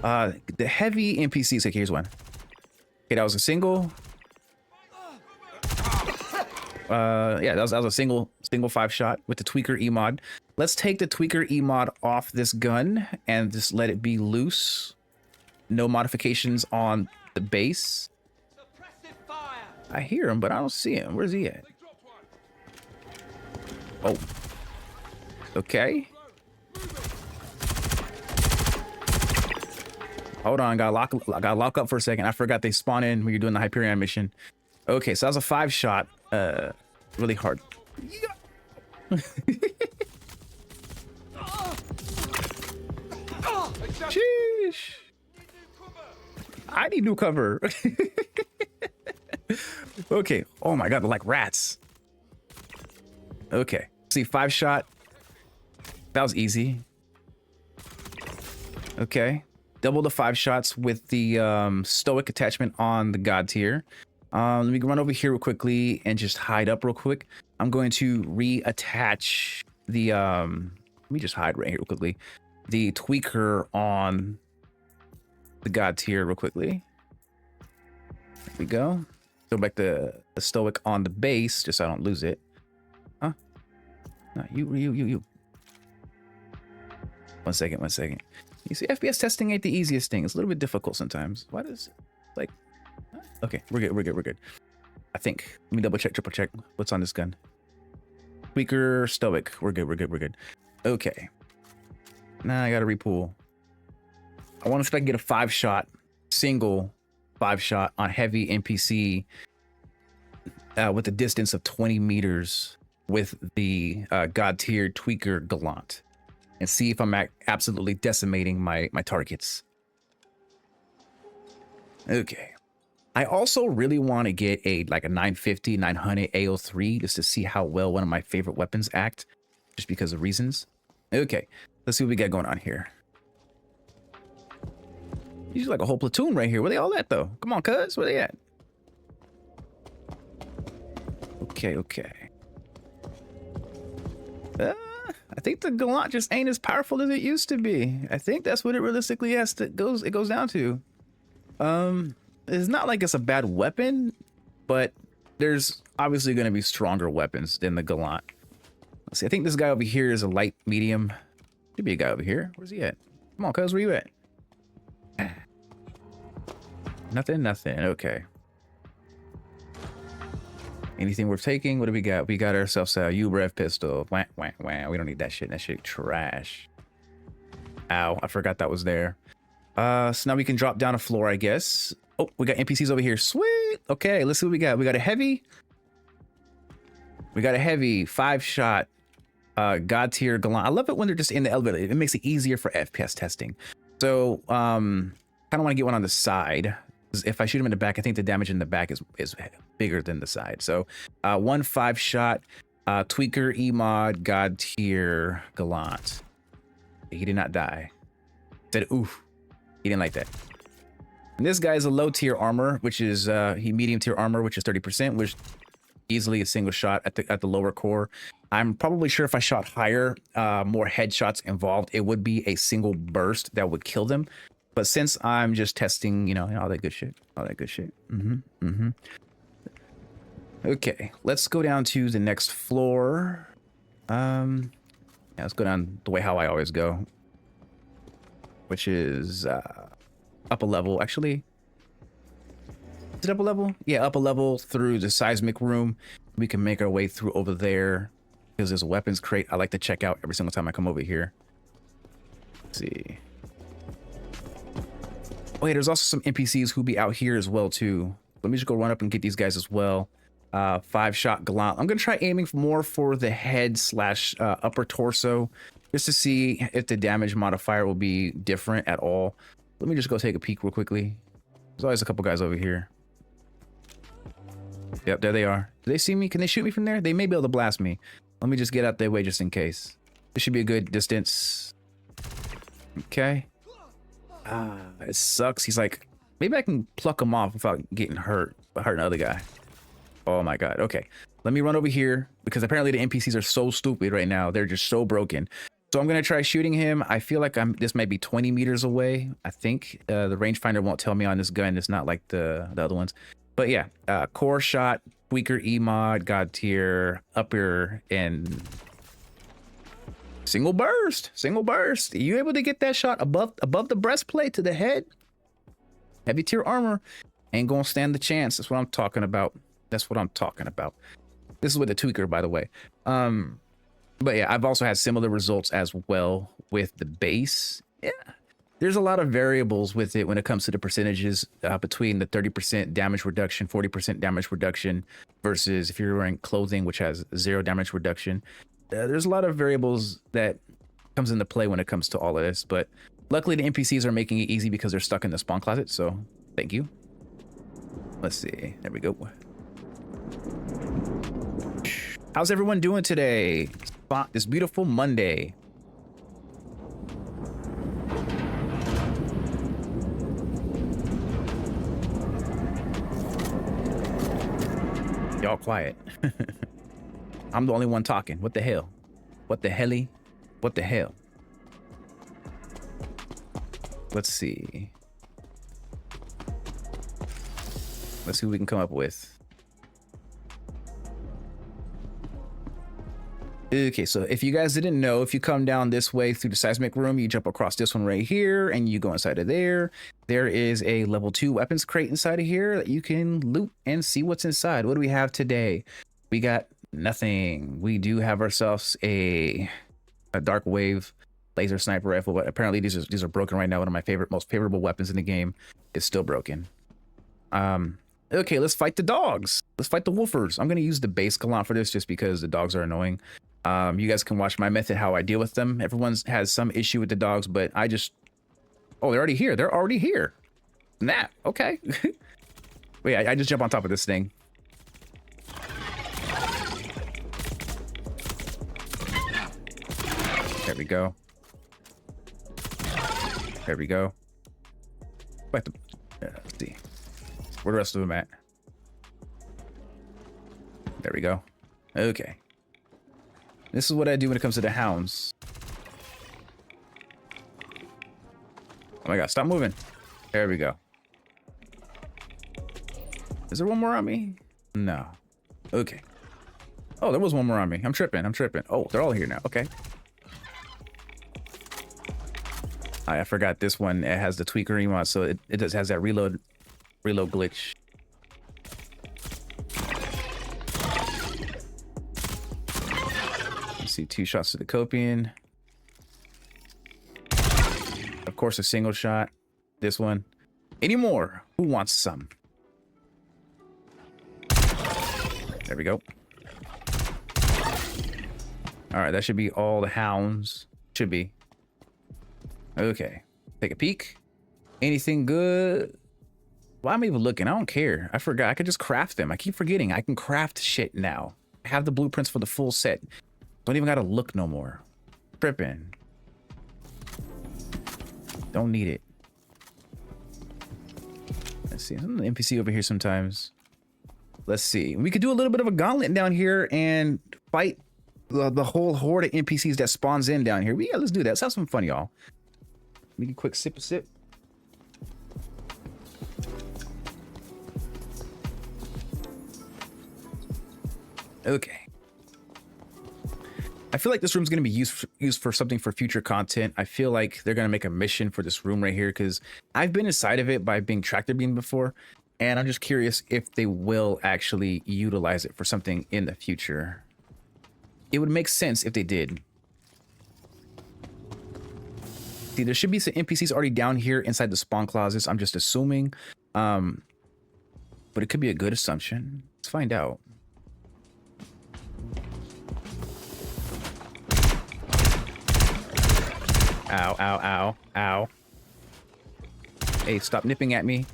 The heavy NPCs. Okay, here's one. Okay, that was a single. Yeah, that was a single 5 shot with the tweaker emod. Let's take the tweaker emod off this gun and just let it be loose. No modifications on the base. I hear him, but I don't see him. Where's he at? Oh. Okay. Hold on, gotta lock up for a second. I forgot they spawn in when you're doing the Hyperion mission. Okay, so that was a 5 shot. Really hard. Sheesh. I need new cover. Okay. Oh my god, they're like rats. Okay. See, 5 shot. That was easy. Okay. Double the 5 shots with the stoic attachment on the god tier. Let me run over here real quickly and just hide up real quick. I'm going to reattach the let me just hide right here real quickly. The tweaker on the god tier real quickly. There we go. Go back to the stoic on the base just so I don't lose it. Huh? No, you. 1 second, 1 second. You see, FPS testing ain't the easiest thing. It's a little bit difficult sometimes. Why does it, like, okay, we're good. I think. Let me double check, triple check what's on this gun. Tweaker, stoic. We're good. Okay. Now I gotta repool. I want to see if I can get a 5 shot, single 5 shot on heavy NPC with a distance of 20 meters with the god tier tweaker Gallant. And see if I'm absolutely decimating my targets. Okay. I also really want to get a 950, 900 AO3 just to see how well one of my favorite weapons act, just because of reasons. Okay, let's see what we got going on here. These are like a whole platoon right here. Where they all at though? Come on, cuz, where they at? Okay. I think the Gallant just ain't as powerful as it used to be. I think that's what it realistically goes down to. It's not like it's a bad weapon, but there's obviously going to be stronger weapons than the Gallant. Let's see. I think this guy over here is a light medium. Should be a guy over here. Where's he at? Come on, cuz, where you at? Nothing. Okay. Anything worth taking? What do we got? We got ourselves a U-Rev pistol. Wah. We don't need that shit. That shit trash. Ow, I forgot that was there. So now we can drop down a floor, I guess. Oh, we got NPCs over here. Sweet. Okay, let's see what we got. We got a heavy. 5 shot god tier Gallant. I love it when they're just in the elevator. It makes it easier for FPS testing. So kind of want to get one on the side. If I shoot him in the back, I think the damage in the back is bigger than the side. So 1 5 shot tweaker emod god tier Gallant. He did not die. Said oof. He didn't like that. And this guy's a low tier armor, which is he medium tier armor, which is 30%, which easily a single shot at the lower core. I'm probably sure if I shot higher, more headshots involved, it would be a single burst that would kill them. But since I'm just testing, you know, all that good shit, all that good shit. Okay, let's go down to the next floor. Yeah, let's go down the way how I always go, which is up a level. Actually, is it up a level? Yeah, up a level through the seismic room. We can make our way through over there because there's a weapons crate I like to check out every single time I come over here. Let's see. Oh yeah, there's also some NPCs who be out here as well too. Let me just go run up and get these guys as well. 5-shot Gallant. I'm gonna try aiming more for the head slash upper torso, just to see if the damage modifier will be different at all. Let me just go take a peek real quickly. There's always a couple guys over here. Yep, there they are. Do they see me? Can they shoot me from there? They may be able to blast me. Let me just get out their way just in case. This should be a good distance. Okay. It sucks. He's like, maybe I can pluck him off without getting hurt, but hurt another guy. Oh my god. Okay, let me run over here because apparently the NPCs are so stupid right now. They're just so broken. So I'm gonna try shooting him. I feel like this might be 20 meters away. I think the rangefinder won't tell me on this gun. It's not like the other ones. But yeah, core shot, tweaker, E-mod, god tier, upper, and single burst. Single burst. Are you able to get that shot above the breastplate to the head? Heavy tier armor ain't gonna stand the chance. That's what I'm talking about. That's what I'm talking about. This is with the tweaker, by the way. But yeah, I've also had similar results as well with the base. Yeah, there's a lot of variables with it when it comes to the percentages between the 30% damage reduction, 40% damage reduction versus if you're wearing clothing, which has 0 damage reduction. There's a lot of variables that comes into play when it comes to all of this. But luckily, the NPCs are making it easy because they're stuck in the spawn closet. So thank you. Let's see. There we go. How's everyone doing today? This beautiful Monday. Y'all quiet. I'm the only one talking. What the hell? What the helly? What the hell? Let's see. Let's see what we can come up with. Okay, so if you guys didn't know, if you come down this way through the seismic room, you jump across this one right here and you go inside of there. There is a level 2 weapons crate inside of here that you can loot and see what's inside. What do we have today? We got nothing. We do have ourselves a dark wave laser sniper rifle, but apparently these are broken right now. One of my most favorable weapons in the game is still broken. Okay, let's fight the dogs. Let's fight the woofers. I'm gonna use the base Gallant for this just because the dogs are annoying. You guys can watch my method how I deal with them. Everyone has some issue with the dogs, but I just... Oh, they're already here. They're already here. Nah, okay. Wait, I just jump on top of this thing. There we go. There we go. Let's see. Where the rest of them at? There we go. Okay. This is what I do when it comes to the hounds. Oh my god, stop moving. There we go. Is there one more on me? No. Okay. Oh, there was one more on me. I'm tripping. Oh, they're all here now. Okay. I forgot this one. It has the tweaker emote, so it just has that reload glitch. See 2 shots to the copian. Of course, a single shot. This one. Any more? Who wants some? There we go. All right, that should be all the hounds. Should be. Okay. Take a peek. Anything good? Why am I even looking? I don't care. I forgot. I could just craft them. I keep forgetting. I can craft shit now. I have the blueprints for the full set. Don't even gotta look no more. Tripping. Don't need it. Let's see. I'm an NPC over here sometimes. Let's see. We could do a little bit of a gauntlet down here and fight the whole horde of NPCs that spawns in down here. Yeah, let's do that. Let's have some fun, y'all. Make a quick sip of sip. Okay. I feel like this room's going to be used for something for future content. I feel like they're going to make a mission for this room right here because I've been inside of it by being tractor beamed before. And I'm just curious if they will actually utilize it for something in the future. It would make sense if they did. See, there should be some NPCs already down here inside the spawn closets. I'm just assuming. But it could be a good assumption. Let's find out. Ow, ow, ow, ow. Hey, stop nipping at me.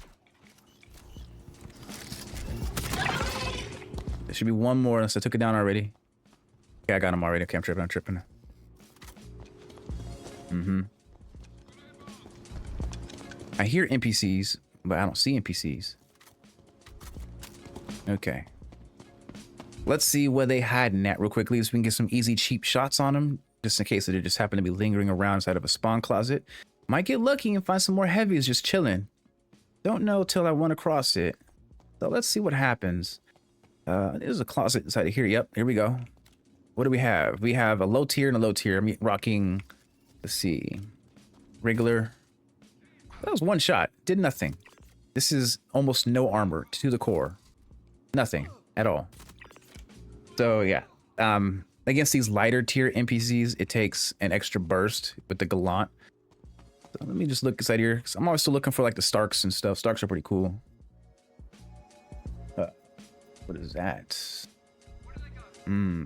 There should be one more unless I took it down already. Okay, I got him already. Okay, I'm tripping. I hear NPCs, but I don't see NPCs. Okay. Let's see what they had in that real quickly so we can get some easy, cheap shots on them. Just in case that they just happen to be lingering around inside of a spawn closet. Might get lucky and find some more heavies just chilling. Don't know till I run across it. So let's see what happens. There's a closet inside of here. Yep, here we go. What do we have? We have a low tier and a low tier. I'm rocking, let's see, regular. That was one shot. Did nothing. This is almost no armor to the core. Nothing at all. So yeah. Against these lighter tier NPCs, it takes an extra burst with the Gallant. So let me just look inside here. I'm always still looking for like the Starks and stuff. Starks are pretty cool. What is that?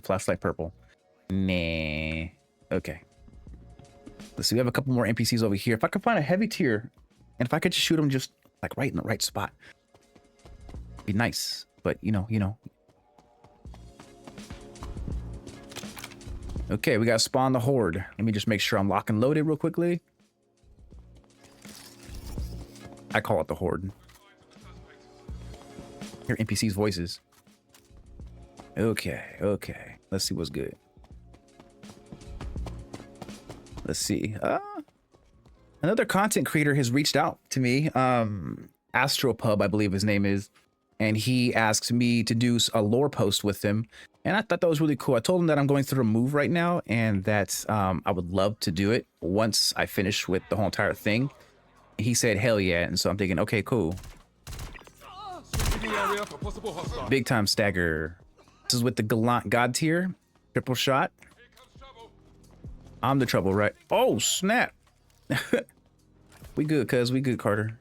Flashlight purple. Nah. Okay. Let's see. We have a couple more NPCs over here. If I could find a heavy tier, and if I could just shoot them just like right in the right spot, it'd be nice. But you know. Okay, we got to spawn the horde. Let me just make sure I'm lock and loaded real quickly. I call it the horde. Hear NPCs' voices. Okay. Let's see what's good. Let's see. Another content creator has reached out to me. Astropub, I believe his name is. And he asked me to do a lore post with him. And I thought that was really cool. I told him that I'm going through a move right now and that I would love to do it once I finish with the whole entire thing. He said, hell yeah. And so I'm thinking, okay, cool. Big time stagger. This is with the Gallant God tier. Triple shot. I'm the trouble, right? Oh, snap. We good, cuz. We good, Carter.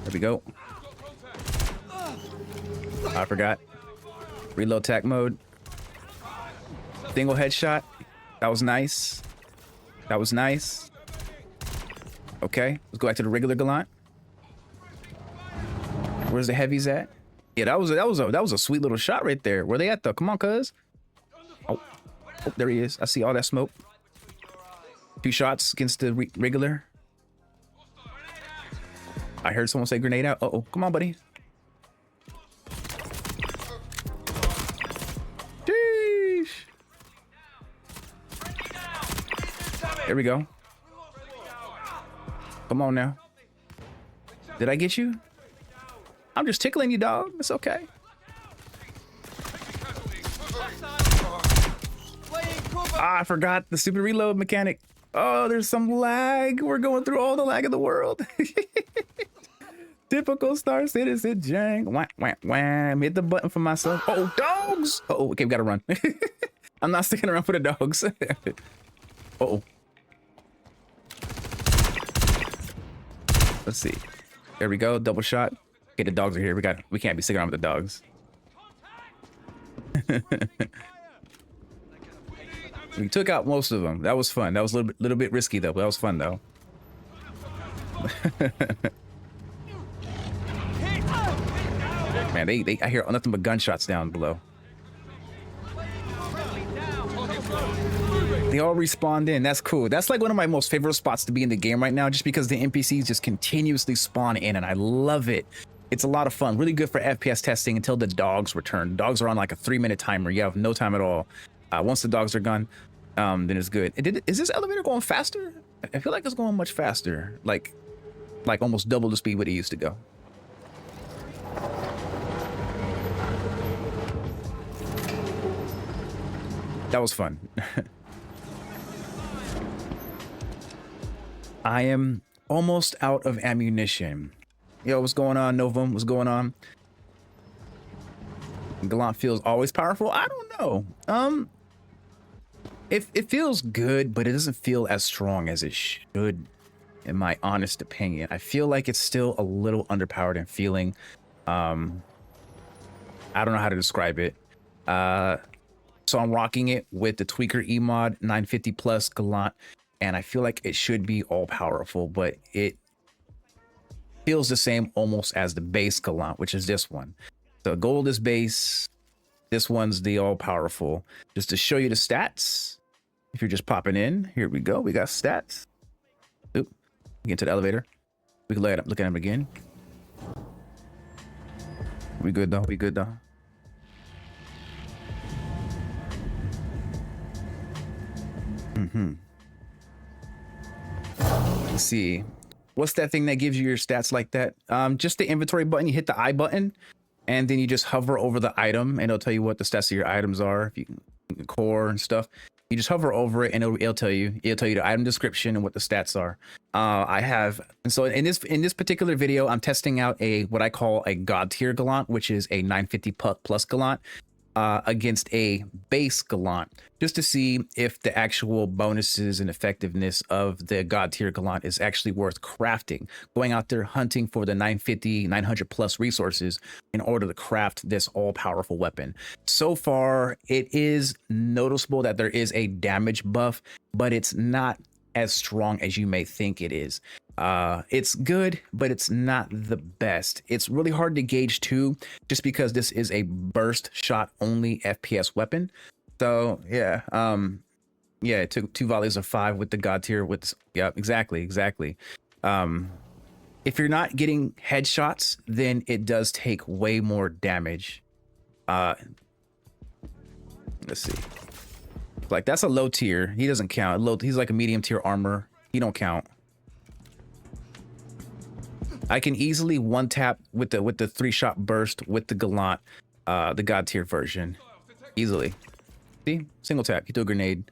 There we go. I forgot. Reload attack mode. Single headshot. That was nice. Okay, let's go back to the regular Gallant. Where's the heavies at? Yeah, that was a sweet little shot right there. Where they at though? Come on, cuz. Oh, there he is. I see all that smoke. 2 shots against the regular. I heard someone say grenade out. Uh-oh. Come on, buddy. Sheesh. There we go. Come on now. Did I get you? I'm just tickling you, dog. It's okay. Ah, I forgot the stupid reload mechanic. Oh, there's some lag. We're going through all the lag in the world. Typical Star Citizen jank. Wah, wah, wah. Hit the button for myself. Oh, dogs. Oh, okay, we gotta run. I'm not sticking around for the dogs. Uh-oh. Let's see. There we go. Double shot. Okay, the dogs are here. We can't be sticking around with the dogs. We took out most of them. That was fun. That was a little bit risky though, but that was fun though. Man, I hear nothing but gunshots down below. They all respawned in. That's cool. That's like one of my most favorite spots to be in the game right now, just because the NPCs just continuously spawn in, and I love it. It's a lot of fun. Really good for FPS testing until the dogs return. Dogs are on like a 3-minute timer. You have no time at all. Once the dogs are gone, then it's good. Is this elevator going faster? I feel like it's going much faster. Like almost double the speed what it used to go. That was fun. I am almost out of ammunition. Yo, what's going on, Novum? What's going on? Gallant feels always powerful. I don't know. It feels good, but it doesn't feel as strong as it should, in my honest opinion. I feel like it's still a little underpowered and feeling. I don't know how to describe it. So I'm rocking it with the Tweaker E-mod 950 plus Gallant, and I feel like it should be all powerful, but it feels the same almost as the base Gallant, which is this one. The gold is base. This one's the all powerful. Just to show you the stats, if you're just popping in, here we go. We got stats. Oop, get to the elevator. We can look at them again. We good though. We good though. Let's see. What's that thing that gives you your stats like that? Just the inventory button. You hit the I button, and then you just hover over the item, and it'll tell you what the stats of your items are. If you can core and stuff, you just hover over it, and it'll tell you. It'll tell you the item description and what the stats are. And so in this particular video, I'm testing out what I call a god tier Gallant, which is a 950 plus Gallant. Against a base Gallant, just to see if the actual bonuses and effectiveness of the god tier Gallant is actually worth crafting, going out there hunting for the 900 plus resources in order to craft this all powerful weapon. So far, it is noticeable that there is a damage buff, but it's not as strong as you may think it is. It's good, but it's not the best. It's really hard to gauge too, just because this is a burst shot only FPS weapon. So yeah, it took 2 volleys of 5 with the god tier. Yeah, exactly. If you're not getting headshots, then it does take way more damage. Let's see. Like that's a low tier. He doesn't count. He's like a medium tier armor. He don't count. I can easily one tap with the 3-shot burst with the Gallant, the god tier version, easily. See, single tap, you throw a grenade.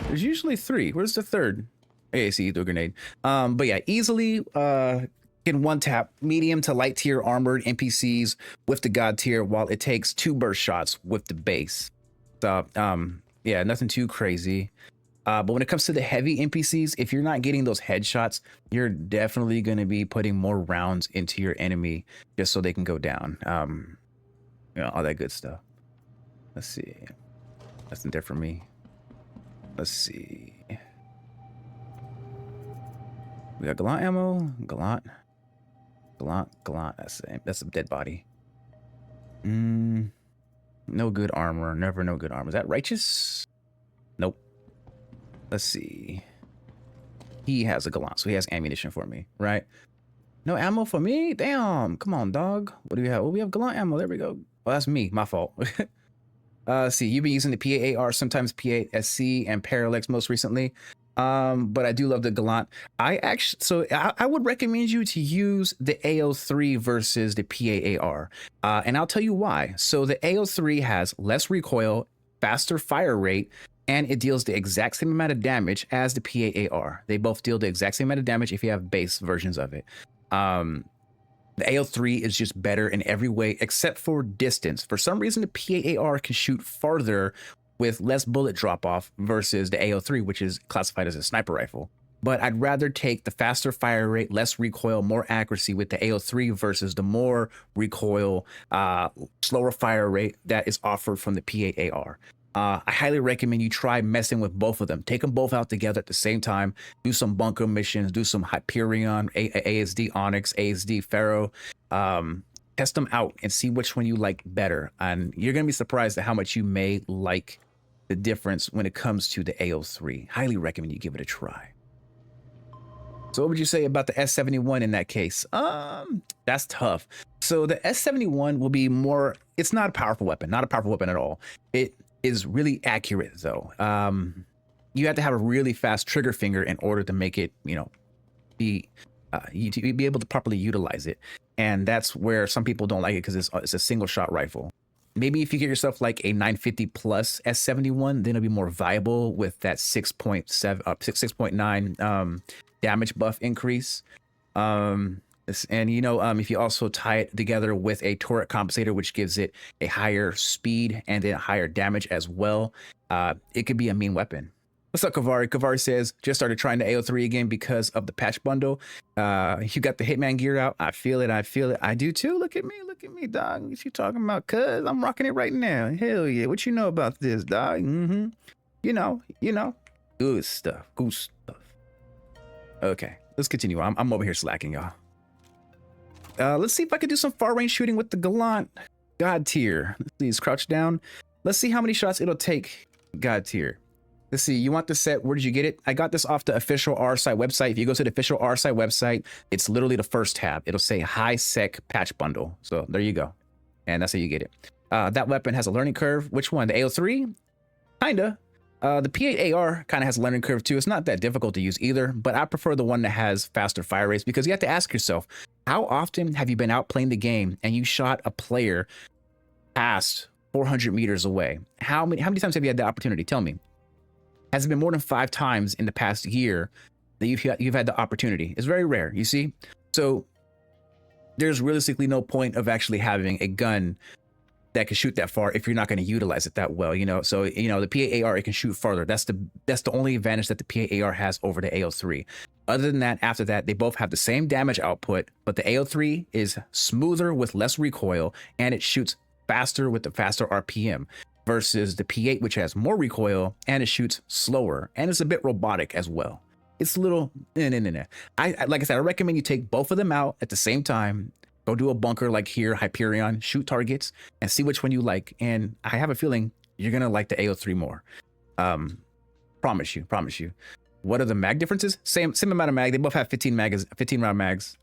There's usually 3. Where's the 3rd? Okay, see, you throw a grenade. But yeah, easily can one tap medium to light tier armored NPCs with the god tier, while it takes 2 burst shots with the base. So yeah, nothing too crazy. But when it comes to the heavy NPCs, if you're not getting those headshots, you're definitely going to be putting more rounds into your enemy just so they can go down. All that good stuff. Let's see. That's there for me. Let's see. We got Gallant ammo. Gallant. That's a dead body. No good armor. Never no good armor. Is that righteous? Nope. Let's see. He has a Gallant, so he has ammunition for me, right? No ammo for me? Damn. Come on, dog. What do we have? Well, we have Gallant ammo. There we go. Well, that's me. My fault. See, you've been using the PAAR, sometimes PASC, and Parallax most recently. But I do love the Gallant. I would recommend you to use the AO3 versus the PAAR. And I'll tell you why. So the AO3 has less recoil, faster fire rate, and it deals the exact same amount of damage as the PAAR. They both deal the exact same amount of damage if you have base versions of it. The AO3 is just better in every way except for distance. For some reason, the PAAR can shoot farther with less bullet drop off versus the AO3, which is classified as a sniper rifle. But I'd rather take the faster fire rate, less recoil, more accuracy with the AO3 versus the more recoil, slower fire rate that is offered from the PAAR. I highly recommend you try messing with both of them. Take them both out together at the same time. Do some bunker missions. Do some Hyperion, ASD Onyx, ASD Pharaoh. Test them out and see which one you like better. And you're going to be surprised at how much you may like the difference when it comes to the AO3. Highly recommend you give it a try. So what would you say about the S71 in that case? That's tough. So the S71 will be more, it's not a powerful weapon, not a powerful weapon at all. It is really accurate though. You have to have a really fast trigger finger in order to make it, you know, be able to properly utilize it. And that's where some people don't like it because it's a single shot rifle. Maybe if you get yourself like a 950 plus S71, then it'll be more viable with that 6.9 damage buff increase. And you know, if you also tie it together with a turret compensator, which gives it a higher speed and then higher damage as well, it could be a mean weapon. What's up, Kavari? Kavari says, just started trying the AO3 again because of the patch bundle. You got the Hitman gear out. I feel it. I feel it. I do too. Look at me, dog. What you talking about? Cuz I'm rocking it right now. Hell yeah. What you know about this, dog? You know. Good stuff. Good stuff. Okay, let's continue. I'm over here slacking, y'all. Let's see if I can do some far range shooting with the Gallant God tier. Please crouch down. Let's see how many shots it'll take. God tier. Let's see, you want the set, where did you get it? I got this off the official R site website. If you go to the official R site website, it's literally the first tab. It'll say high sec patch bundle. So there you go. And that's how you get it. That weapon has a learning curve. Which one? The AO3? Kinda. The P8AR kind of has a learning curve too. It's not that difficult to use either, but I prefer the one that has faster fire rates because you have to ask yourself, how often have you been out playing the game and you shot a player past 400 meters away? How many times have you had the opportunity? Tell me. Has it been more than 5 times in the past year that you've had the opportunity? It's very rare, you see? So there's realistically no point of actually having a gun that can shoot that far if you're not going to utilize it that well, you know? So, you know, the P8AR, it can shoot farther. That's the only advantage that the P8AR has over the AO3. Other than that, after that, they both have the same damage output, but the AO3 is smoother with less recoil and it shoots faster with the faster RPM. Versus the P8, which has more recoil and it shoots slower and it's a bit robotic as well. It's a little I like I said, I recommend you take both of them out at the same time. Go do a bunker like here, Hyperion, shoot targets and see which one you like. And I have a feeling you're gonna like the AO3 more. Promise you. What are the mag differences? Same amount of mag. They both have 15 round mags.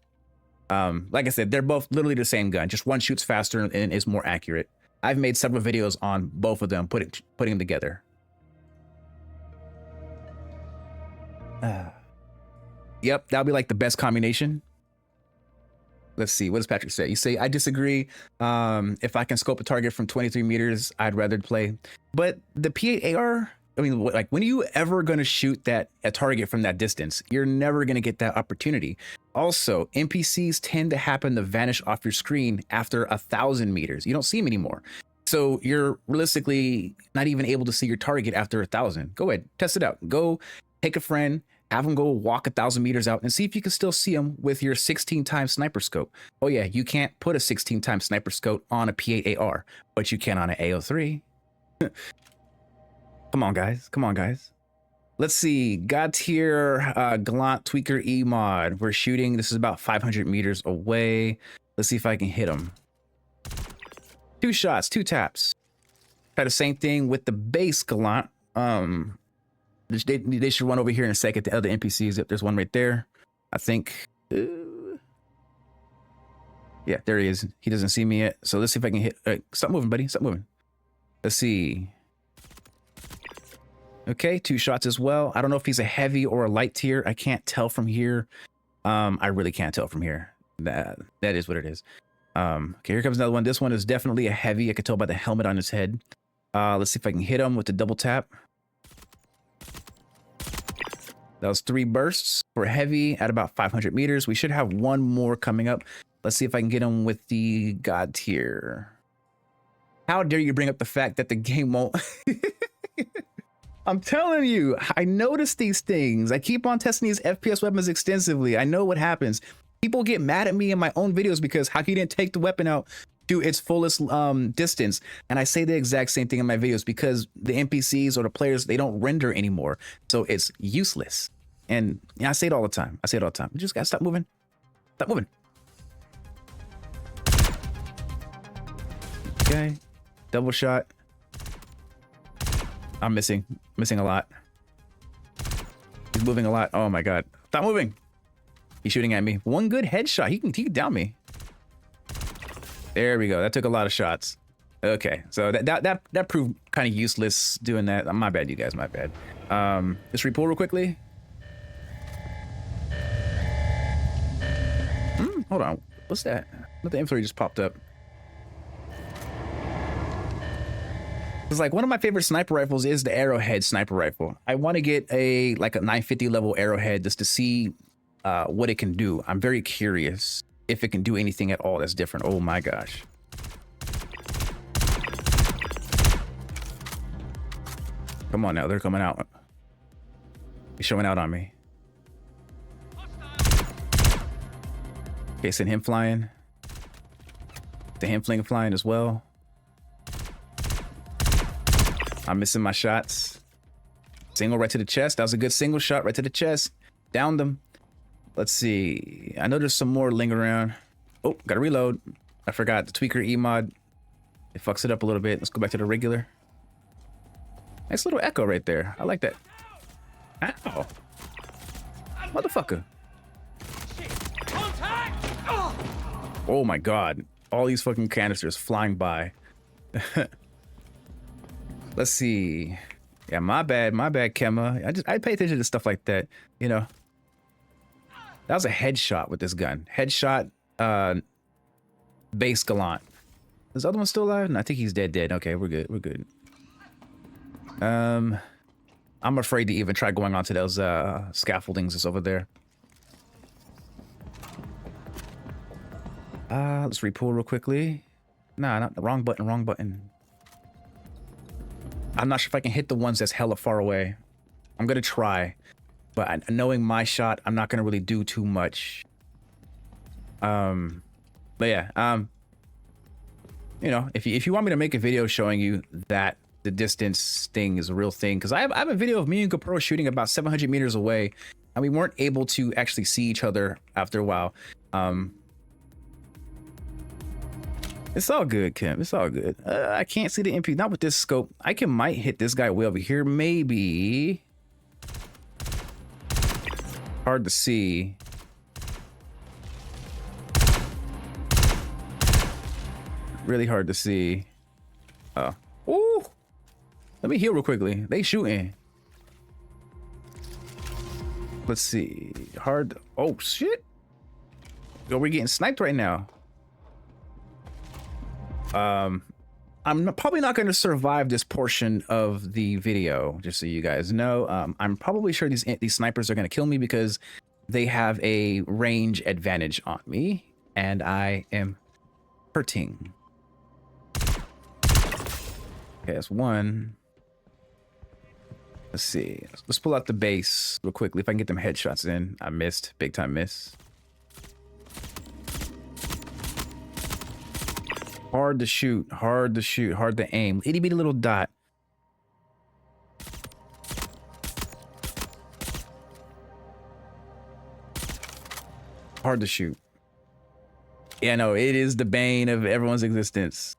Like I said, they're both literally the same gun. Just one shoots faster and is more accurate. I've made several videos on both of them, putting them together. Yep, that'll be like the best combination. Let's see, what does Patrick say? You say, I disagree. If I can scope a target from 23 meters, I'd rather play. But the P8AR, I mean, like, when are you ever going to shoot a target from that distance? You're never going to get that opportunity. Also, NPCs tend to happen to vanish off your screen after 1,000 meters. You don't see them anymore. So you're realistically not even able to see your target after 1,000. Go ahead, test it out. Go take a friend, have them go walk 1,000 meters out and see if you can still see them with your 16 times sniper scope. Oh yeah, you can't put a 16 times sniper scope on a P8AR, but you can on an AO3. Come on, guys. Let's see. God tier Gallant Tweaker E mod. We're shooting. This is about 500 meters away. Let's see if I can hit him. 2 shots, 2 taps. Try the same thing with the base Gallant. They should run over here in a second. The other NPCs. If there's one right there, I think. Yeah, there he is. He doesn't see me yet. So let's see if I can hit. Stop moving, buddy. Stop moving. Let's see. Okay, 2 shots as well. I don't know if he's a heavy or a light tier. I can't tell from here. I really can't tell from here. That is what it is. Okay, here comes another one. This one is definitely a heavy. I can tell by the helmet on his head. Let's see if I can hit him with the double tap. That was 3 bursts for heavy at about 500 meters. We should have one more coming up. Let's see if I can get him with the God tier. How dare you bring up the fact that the game won't... I'm telling you, I notice these things. I keep on testing these FPS weapons extensively. I know what happens. People get mad at me in my own videos because how you didn't take the weapon out to its fullest distance. And I say the exact same thing in my videos because the NPCs or the players, they don't render anymore. So it's useless. And yeah, I say it all the time. You just gotta stop moving. Stop moving. Okay. Double shot. I'm missing a lot. He's moving a lot. Oh my god. Stop moving. He's shooting at me. One good headshot. He can down me. There we go. That took a lot of shots. Okay. So that proved kind of useless doing that. My bad, you guys. My bad. Let's repull real quickly. Hold on. What's that? What the infantry just popped up? It's like one of my favorite sniper rifles is the Arrowhead sniper rifle. I want to get a 950 level Arrowhead just to see what it can do. I'm very curious if it can do anything at all that's different. Oh my gosh. Come on now, they're coming out. He's showing out on me. Okay, send him flying. The him flying as well. I'm missing my shots. Single right to the chest. That was a good single shot right to the chest. Downed them. Let's see. I know there's some more lingering around. Oh, gotta reload. I forgot the tweaker E mod. It fucks it up a little bit. Let's go back to the regular. Nice little echo right there. I like that. Ow. Motherfucker. Oh my god. All these fucking canisters flying by. Let's see. Yeah, my bad, Kemma. I pay attention to stuff like that, you know. That was a headshot with this gun. Headshot, base Gallant. Is the other one still alive? No, I think he's dead. Okay, we're good. I'm afraid to even try going onto those scaffoldings that's over there. Let's repull real quickly. Nah, not the wrong button. I'm not sure if I can hit the ones that's hella far away. I'm gonna try, but knowing my shot, I'm not gonna really do too much. But yeah, you know, if you want me to make a video showing you that the distance thing is a real thing, because I have a video of me and GoPro shooting about 700 meters away, and we weren't able to actually see each other after a while. It's all good, Kim. It's all good. I can't see the MP. Not with this scope. I might hit this guy way over here. Maybe. Hard to see. Really hard to see. Oh. Ooh. Let me heal real quickly. They shooting. Let's see. Hard. Oh, shit. Yo, we're getting sniped right now. I'm probably not going to survive this portion of the video, just so you guys know. I'm probably sure these snipers are going to kill me because they have a range advantage on me, and I am hurting. Okay, that's one. Let's see. Let's pull out the base real quickly. If I can get them headshots in. I missed. Big time miss. Hard to shoot, hard to aim. Itty bitty little dot. Hard to shoot. Yeah, no, it is the bane of everyone's existence.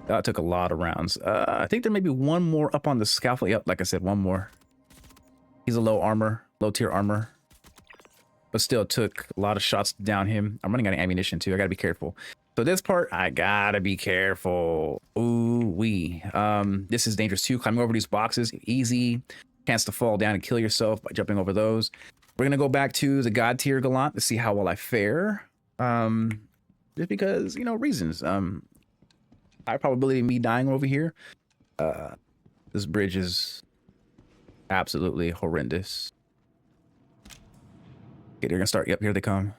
That took a lot of rounds. I think there may be one more up on the scaffold. Yep, like I said, one more. He's a low tier armor. But still took a lot of shots down him. I'm running out of ammunition too. I gotta be careful. So this part, I gotta be careful. Ooh wee. This is dangerous too. Climbing over these boxes, easy. Chance to fall down and kill yourself by jumping over those. We're gonna go back to the God tier Gallant to see how well I fare. Just because, you know, reasons. High probability of me dying over here. This bridge is absolutely horrendous. Okay, they're gonna start. Yep, here they come.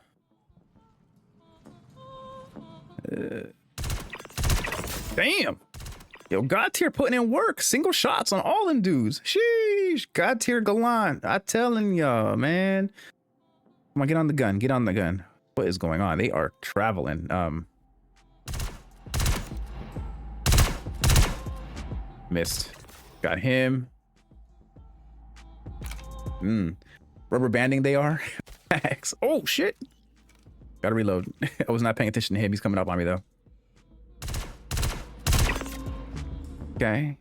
Damn. Yo, God tier putting in work. Single shots on all them dudes. Sheesh. God tier Gallant. I telling y'all, man. Come on, get on the gun. Get on the gun. What is going on? They are traveling. Missed. Got him. Rubber banding they are. Oh shit. Gotta reload. I was not paying attention to him. He's coming up on me though. Okay.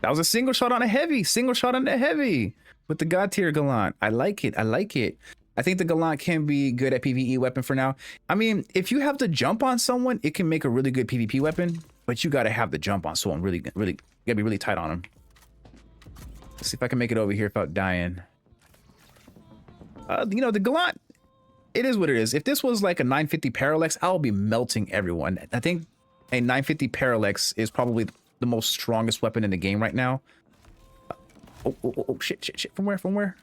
That was a single shot on a heavy. Single shot on the heavy with the god tier Gallant. I like it. I like it. I think the Gallant can be good at PvE weapon for now. I mean, if you have to jump on someone, it can make a really good PvP weapon, but you got to have the jump on someone. You got to be really tight on them. Let's see if I can make it over here without dying. You know, the Gallant, it is what it is. If this was like a 950 Parallax, I'll be melting everyone. I think a 950 Parallax is probably the most strongest weapon in the game right now. Oh, shit. From where?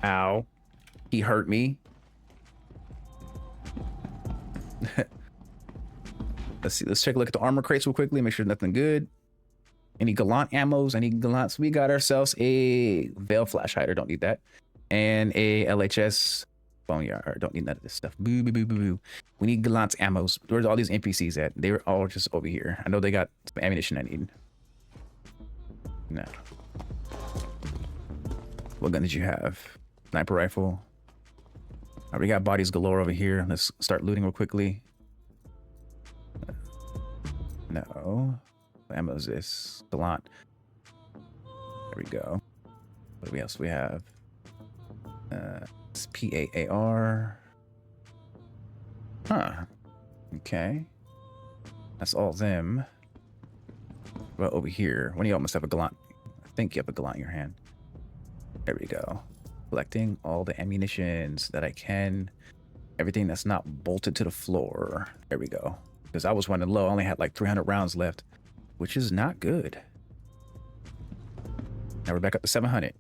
Ow. He hurt me. Let's see. Let's take a look at the armor crates real quickly. Make sure nothing good. Any Gallant ammos? Any Gallants? We got ourselves a Veil Flash Hider. Don't need that. And a LHS Boneyard. Don't need none of this stuff. Boo. We need Gallant ammos. Where's all these NPCs at? They're all just over here. I know they got some ammunition I need. No. What gun did you have? Sniper rifle. All right, we got bodies galore over here. Let's start looting real quickly. No. What ammo is this? Gallant. There we go. What else we have? It's PAAR. Huh. Okay. That's all them. Well, over here. One of y'all must have a Gallant. I think you have a Gallant in your hand. There we go. Collecting all the ammunitions that I can. Everything that's not bolted to the floor. There we go. Because I was running low. I only had like 300 rounds left, which is not good. Now we're back up to 700.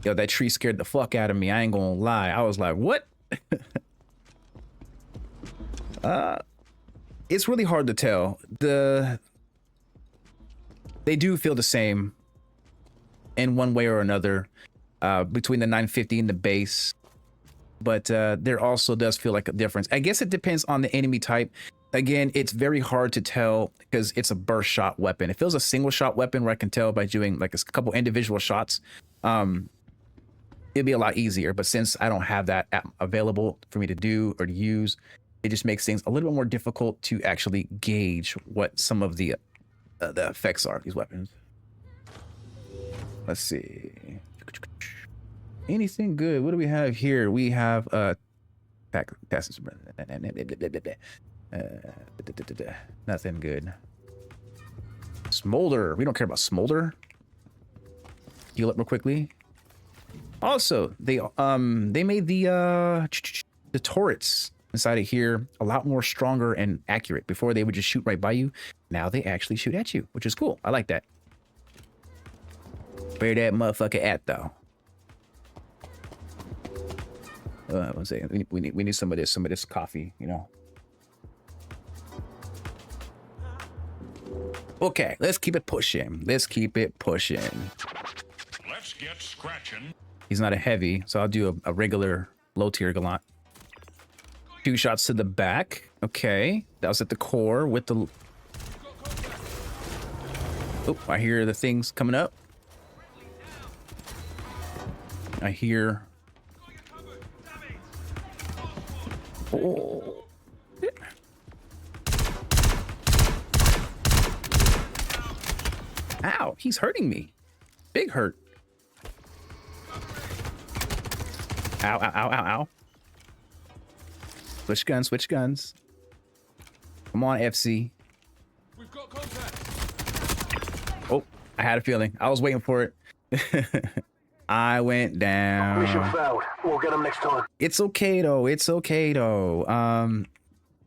Yo, that tree scared the fuck out of me. I ain't gonna lie. I was like, what? It's really hard to tell. They do feel the same in one way or another between the 950 and the base, but there also does feel like a difference. I guess it depends on the enemy type. Again, it's very hard to tell because it's a burst shot weapon. If it was a single shot weapon where I can tell by doing like a couple individual shots, it'd be a lot easier. But since I don't have that available for me to do or to use, it just makes things a little bit more difficult to actually gauge what some of the effects are of these weapons. Let's see. Anything good? What do we have here? We have nothing good. Smolder. We don't care about smolder. Heal up real quickly. Also, they made the turrets inside of here a lot more stronger and accurate. Before they would just shoot right by you. Now they actually shoot at you, which is cool. I like that. Where that motherfucker at though? One second. We need some of this coffee, you know. Okay, let's keep it pushing. Let's get scratching. He's not a heavy, so I'll do a regular low tier Gallant. 2 shots to the back. Okay, that was at the core with the. Oh, I hear the things coming up. I hear. Oh. Ow, he's hurting me. Big hurt. Ow. Switch guns. Come on, FC. We've got contact. Oh, I had a feeling. I was waiting for it. I went down. Mission failed. We'll get them next time. It's okay though.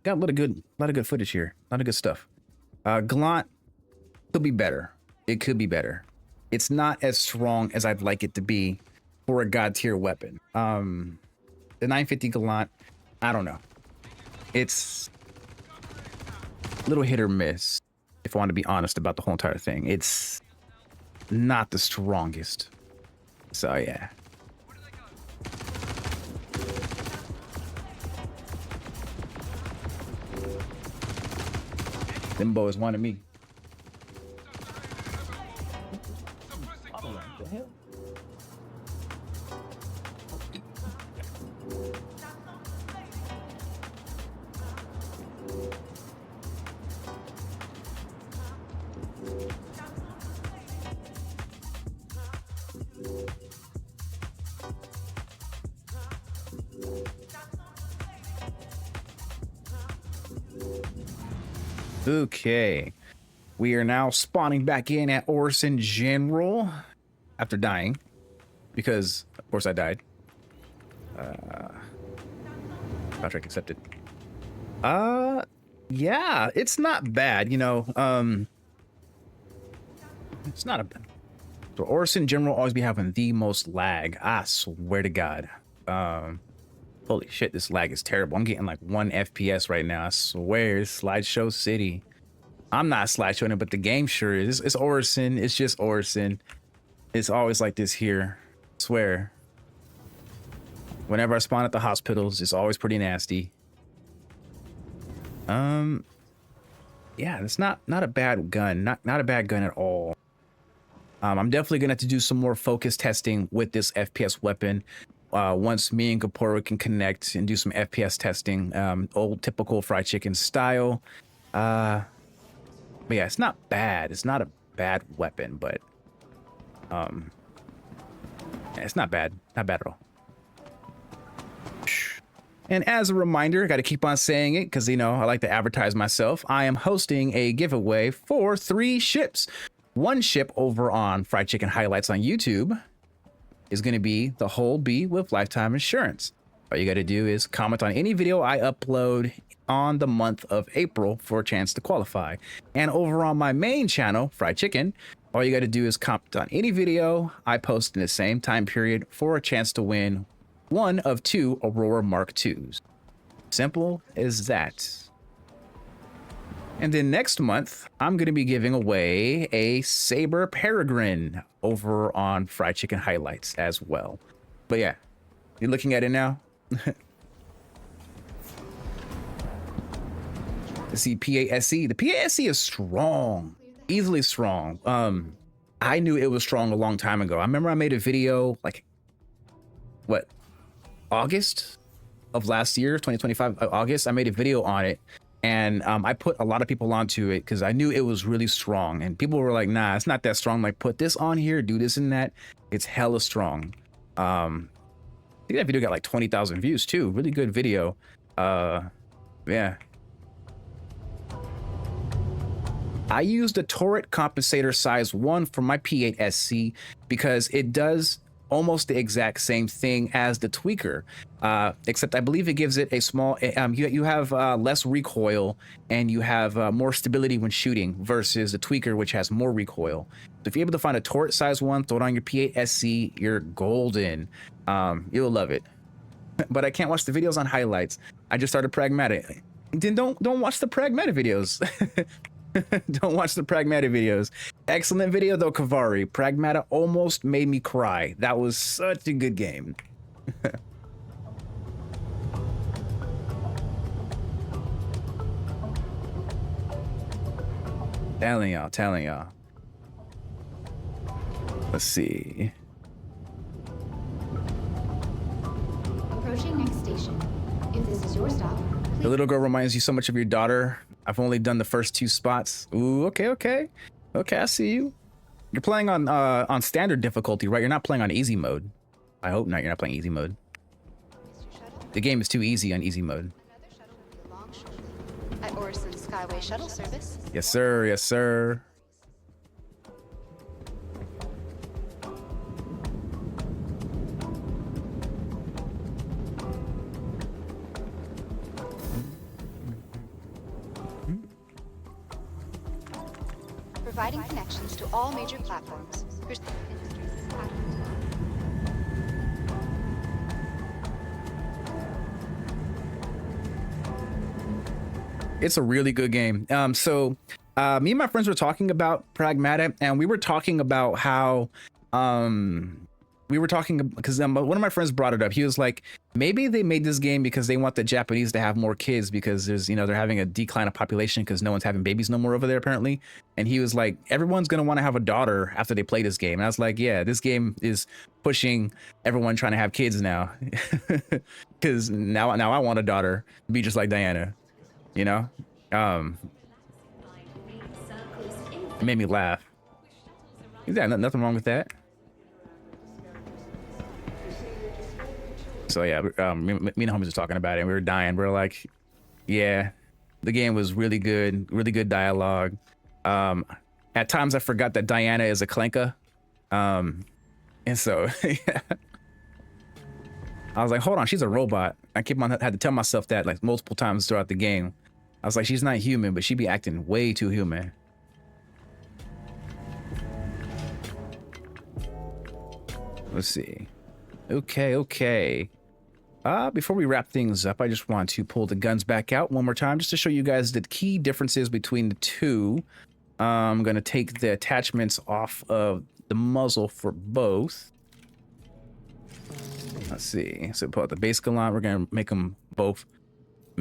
Got a lot of good footage here. A lot of good stuff. Gallant could be better. It could be better. It's not as strong as I'd like it to be for a god tier weapon. The 950 Gallant, I don't know. It's a little hit or miss, if I want to be honest about the whole entire thing. It's not the strongest. So yeah. Them boys wanted me. What the hell? Okay. We are now spawning back in at Orson General after dying. Because, of course, I died. Contract accepted. Yeah, it's not bad, you know. It's not a bad. So Orson General always be having the most lag. I swear to God. Holy shit, this lag is terrible. I'm getting like 1 FPS right now. I swear, it's Slideshow City. I'm not slideshowing it, but the game sure is. It's Orson. It's just Orson. It's always like this here. I swear. Whenever I spawn at the hospitals, it's always pretty nasty. Yeah, it's not a bad gun. Not a bad gun at all. I'm definitely gonna have to do some more focus testing with this FPS weapon. Once me and Kapora can connect and do some FPS testing, old typical fried chicken style. But yeah, it's not bad. It's not a bad weapon, but yeah, it's not bad. Not bad at all. And as a reminder, I got to keep on saying it because, you know, I like to advertise myself. I am hosting a giveaway for 3 ships. 1 ship over on Fried Chicken Highlights on YouTube is going to be the whole B with lifetime insurance. All you got to do is comment on any video I upload on the month of April for a chance to qualify. And over on my main channel, Fried Chicken, all you got to do is comment on any video I post in the same time period for a chance to win 1 of 2 Aroura Mark IIs. Simple as that. And then next month, I'm going to be giving away a Saber Peregrine over on Fried Chicken Highlights as well. But yeah, you're looking at it now. See, PASC. The PASC is strong, easily strong. I knew it was strong a long time ago. I remember I made a video like, what, August of last year, 2025, August. I made a video on it. And I put a lot of people onto it because I knew it was really strong. And people were like, nah, it's not that strong. I'm like, put this on here, do this and that. It's hella strong. I think that video got like 20,000 views too. Really good video. Yeah. I used a turret compensator size 1 for my P8SC because it does almost the exact same thing as the tweaker, except I believe it gives it a small, you have less recoil and you have more stability when shooting versus the tweaker, which has more recoil. So if you're able to find a turret size 1, throw it on your P8SC, you're golden. You'll love it. But I can't watch the videos on highlights. I just started pragmatic. Then don't watch the pragmatic videos. Don't watch the pragmatic videos. Excellent video though, Kavari. Pragmata almost made me cry. That was such a good game. telling y'all. Let's see. Approaching next station. If this is your stop, please. The little girl reminds you so much of your daughter. I've only done the first 2 spots. Ooh, okay, I see you. You're playing on standard difficulty, right? You're not playing on easy mode. I hope not. You're not playing easy mode. The game is too easy on easy mode. Another shuttle will be along shortly. At Orson Skyway Shuttle Service. Yes, sir. Yes, sir. Providing connections to all major platforms. It's a really good game. So me and my friends were talking about Pragmatic, and we were talking about how because one of my friends brought it up. He was like, maybe they made this game because they want the Japanese to have more kids because there's, you know, they're having a decline of population because no one's having babies no more over there apparently. And he was like, everyone's gonna want to have a daughter after they play this game. And I was like, yeah, this game is pushing everyone trying to have kids now. Because now I want a daughter to be just like Diana, you know. It made me laugh. Yeah, nothing wrong with that. So yeah, me and the homies were talking about it and we were dying. We were like, yeah, The game was really good dialogue. At times I forgot that Diana is a Clanka. And so yeah. I was like, hold on, she's a robot. I had to tell myself that like multiple times throughout the game. I was like, she's not human, but she be acting way too human. Let's see. Okay. Before we wrap things up, I just want to pull the guns back out one more time just to show you guys the key differences between the two. I'm going to take the attachments off of the muzzle for both. Let's see. So pull out the base Gallant. We're going to make them both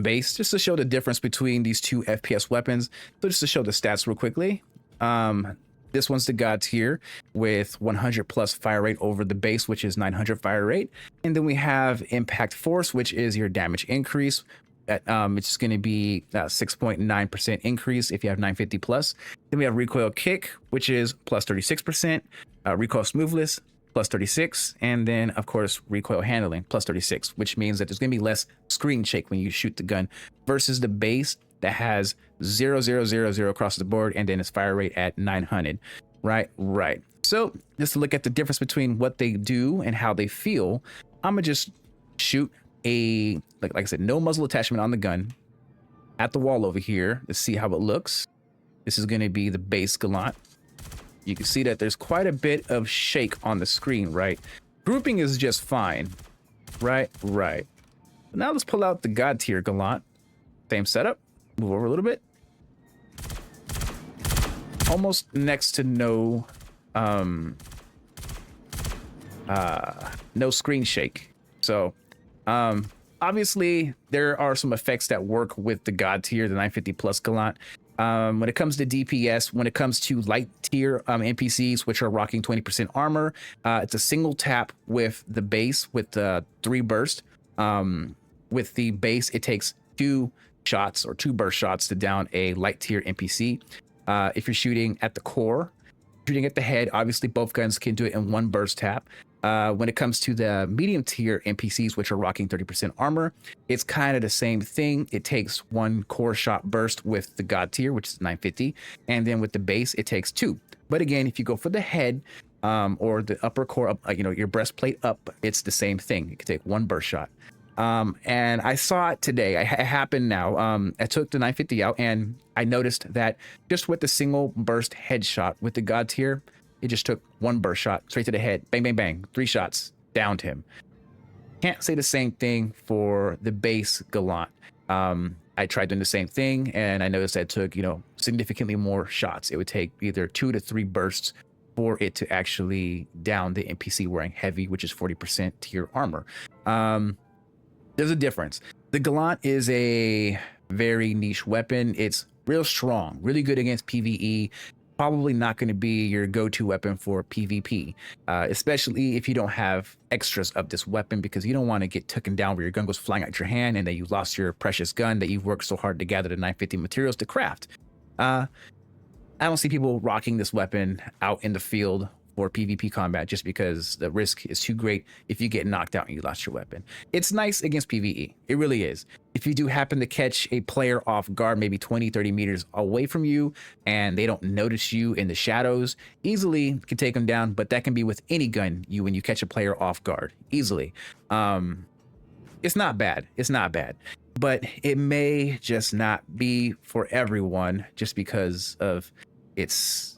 base just to show the difference between these two FPS weapons. So just to show the stats real quickly. This one's the God tier with 100 plus fire rate over the base, which is 900 fire rate. And then we have impact force, which is your damage increase. It's going to be 6.9% increase if you have 950 plus. Then we have recoil kick, which is plus 36%, recoil smoothness plus 36, and then of course recoil handling plus 36, which means that there's going to be less screen shake when you shoot the gun versus the base that has 0, across the board, and then its fire rate at 900. Right. So just to look at the difference between what they do and how they feel, I'm gonna just shoot a like I said, no muzzle attachment on the gun at the wall over here to see how it looks. This is going to be the base Gallant. You can see that there's quite a bit of shake on the screen, right? Grouping is just fine. Right. Now let's pull out the God tier Gallant. Same setup. Move over a little bit. Almost next to no screen shake. So obviously there are some effects that work with the God tier, the 950 plus Gallant. When it comes to DPS, when it comes to light tier NPCs, which are rocking 20% armor, it's a single tap with the base with the 3 burst. With the base, it takes 2 shots or 2 burst shots to down a light tier NPC. If you're shooting at the core, shooting at the head, obviously both guns can do it in 1 burst tap. When it comes to the medium tier NPCs, which are rocking 30% armor, it's kind of the same thing. It takes 1 core shot burst with the God tier, which is 950, and then with the base, it takes 2. But again, if you go for the head or the upper core, up, your breastplate up, it's the same thing. You can take 1 burst shot. And I saw it today. It happened now. I took the 950 out and I noticed that just with the single burst headshot with the God tier, it just took 1 burst shot straight to the head. Bang, bang, bang. 3 shots. Downed him. Can't say the same thing for the base Gallant. I tried doing the same thing and I noticed that it took, significantly more shots. It would take either 2 to 3 bursts for it to actually down the NPC wearing heavy, which is 40% tier armor. There's a difference. The Gallant is a very niche weapon. It's real strong, really good against PvE. Probably not going to be your go-to weapon for PvP, especially if you don't have extras of this weapon, because you don't want to get taken down where your gun goes flying out your hand and that you lost your precious gun that you've worked so hard to gather the 950 materials to craft. I don't see people rocking this weapon out in the field for PvP combat just because the risk is too great if you get knocked out and you lost your weapon. It's nice against PvE. It really is. If you do happen to catch a player off guard, maybe 20, 30 meters away from you, and they don't notice you in the shadows, easily can take them down, but that can be with any gun when you catch a player off guard, easily. It's not bad. It's not bad. But it may just not be for everyone just because of its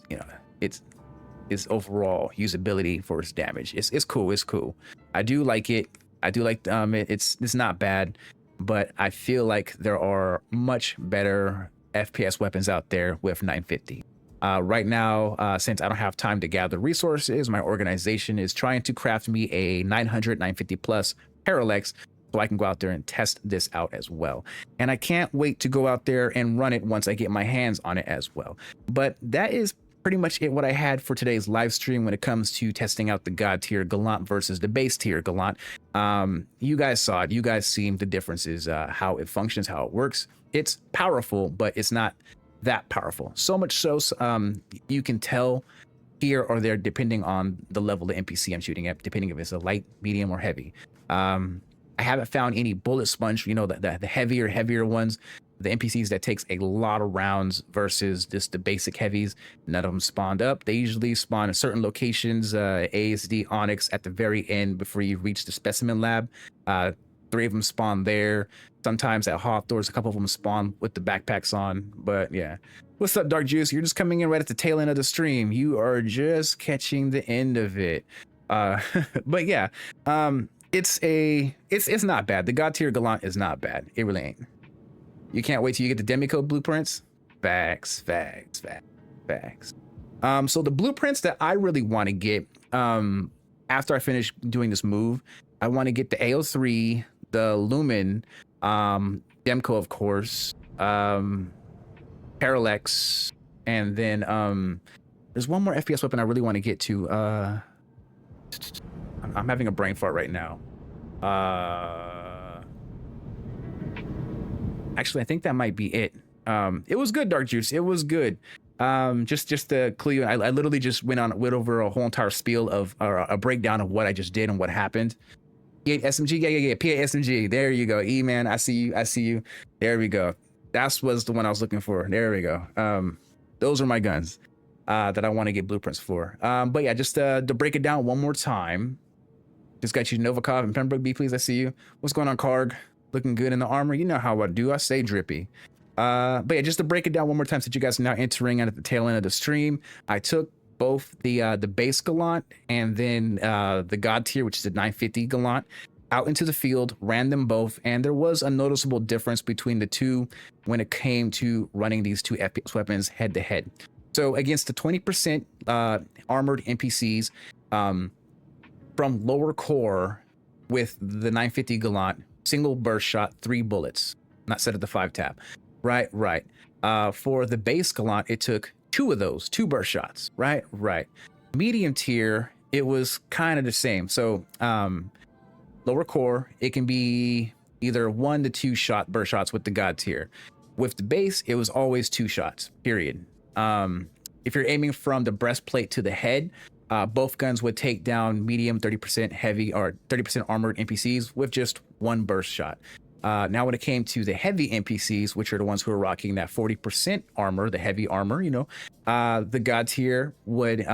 overall usability for its damage. It's cool. It's cool. I do like it. It's not bad, but I feel like there are much better FPS weapons out there with 950. Right now, since I don't have time to gather resources, my organization is trying to craft me a 950 plus Parallax so I can go out there and test this out as well. And I can't wait to go out there and run it once I get my hands on it as well. But that is pretty much what I had for today's live stream when it comes to testing out the God tier Gallant versus the base tier Gallant. You guys saw it. You guys seen the differences, how it functions, how it works. It's powerful, but it's not that powerful. So much so, you can tell here or there depending on the level of NPC I'm shooting at, depending if it's a light, medium, or heavy. I haven't found any bullet sponge, the heavier ones. the NPCs that takes a lot of rounds versus just the basic heavies. None of them spawned up. They usually spawn in certain locations, ASD, Onyx at the very end before you reach the specimen lab. 3 of them spawn there. Sometimes at Hawthorne's, a couple of them spawn with the backpacks on. But yeah. What's up, Dark Juice? You're just coming in right at the tail end of the stream. You are just catching the end of it. But yeah, it's not bad. The God tier Gallant is not bad. It really ain't. You can't wait till you get the demicode blueprints. Facts. So the blueprints that I really want to get after I finish doing this move, I want to get the AO3, the Lumen, Demco, of course, Parallax, and then there's one more FPS weapon I really want to get to. I'm having a brain fart right now. Actually, I think that might be it. It was good, Dark Juice. It was good. Just to clue you, I literally just went over a whole entire spiel of a breakdown of what I just did and what happened. P8 SMG, yeah. P8 SMG. There you go. E-man, I see you. There we go. That was the one I was looking for. There we go. Those are my guns that I want to get blueprints for. But yeah, just to break it down one more time. Just got you Novikov and Pembroke B, please. I see you. What's going on, Karg? Looking good in the armor. You know how I do. I stay drippy. But yeah, just to break it down one more time, since you guys are now entering at the tail end of the stream, I took both the base Gallant and then the God tier, which is the 950 Gallant, out into the field, ran them both, and there was a noticeable difference between the two when it came to running these 2 FPS weapons head to head. So against the 20% armored NPCs from lower core with the 950 Gallant, single burst shot, 3 bullets, not set at the 5 tap. Right. For the base Gallant, it took 2 of those, 2 burst shots. Right. Medium tier, it was kind of the same. So lower core, it can be either 1 to 2 shot burst shots with the God tier. With the base, it was always 2 shots, period. If you're aiming from the breastplate to the head, both guns would take down medium 30% heavy or 30% armored NPCs with just 1 burst shot. Now, when it came to the heavy NPCs, which are the ones who are rocking that 40% armor, the heavy armor, the God tier would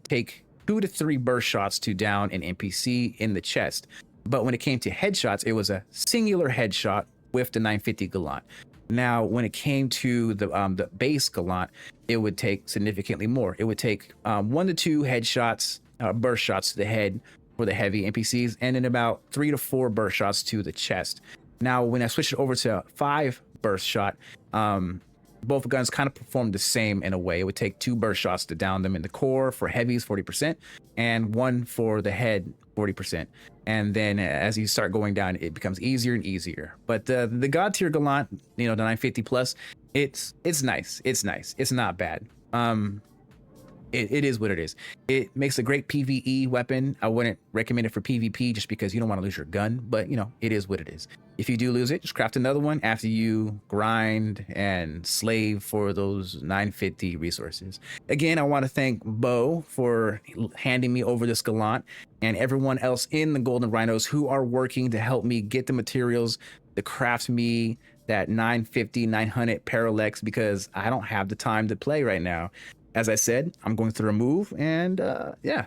take 2 to 3 burst shots to down an NPC in the chest. But when it came to headshots, it was a singular headshot with the 950 Gallant. Now, when it came to the base Gallant, it would take significantly more. It would take 1 to 2 headshots, burst shots to the head for the heavy NPCs, and then about 3 to 4 burst shots to the chest. Now, when I switched it over to 5 burst shot, both guns kind of performed the same in a way. It would take 2 burst shots to down them in the core for heavies, 40%, and 1 for the head, 40%. And then as you start going down, it becomes easier and easier. But the God tier Gallant, the 950 plus, it's nice. It's not bad. It is what it is. It makes a great PvE weapon. I wouldn't recommend it for PvP just because you don't want to lose your gun, but it is what it is. If you do lose it, just craft another one after you grind and slave for those 950 resources. Again, I want to thank Bo for handing me over this Gallant and everyone else in the Golden Rhinos who are working to help me get the materials to craft me that 950, 900 Parallax, because I don't have the time to play right now. As I said, I'm going through a move, and yeah.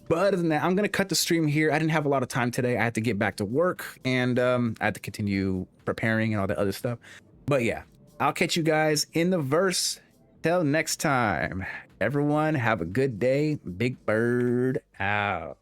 But other than that, I'm going to cut the stream here. I didn't have a lot of time today. I had to get back to work, and I had to continue preparing and all that other stuff. But yeah, I'll catch you guys in the verse. Till next time, everyone have a good day. Big Bird out.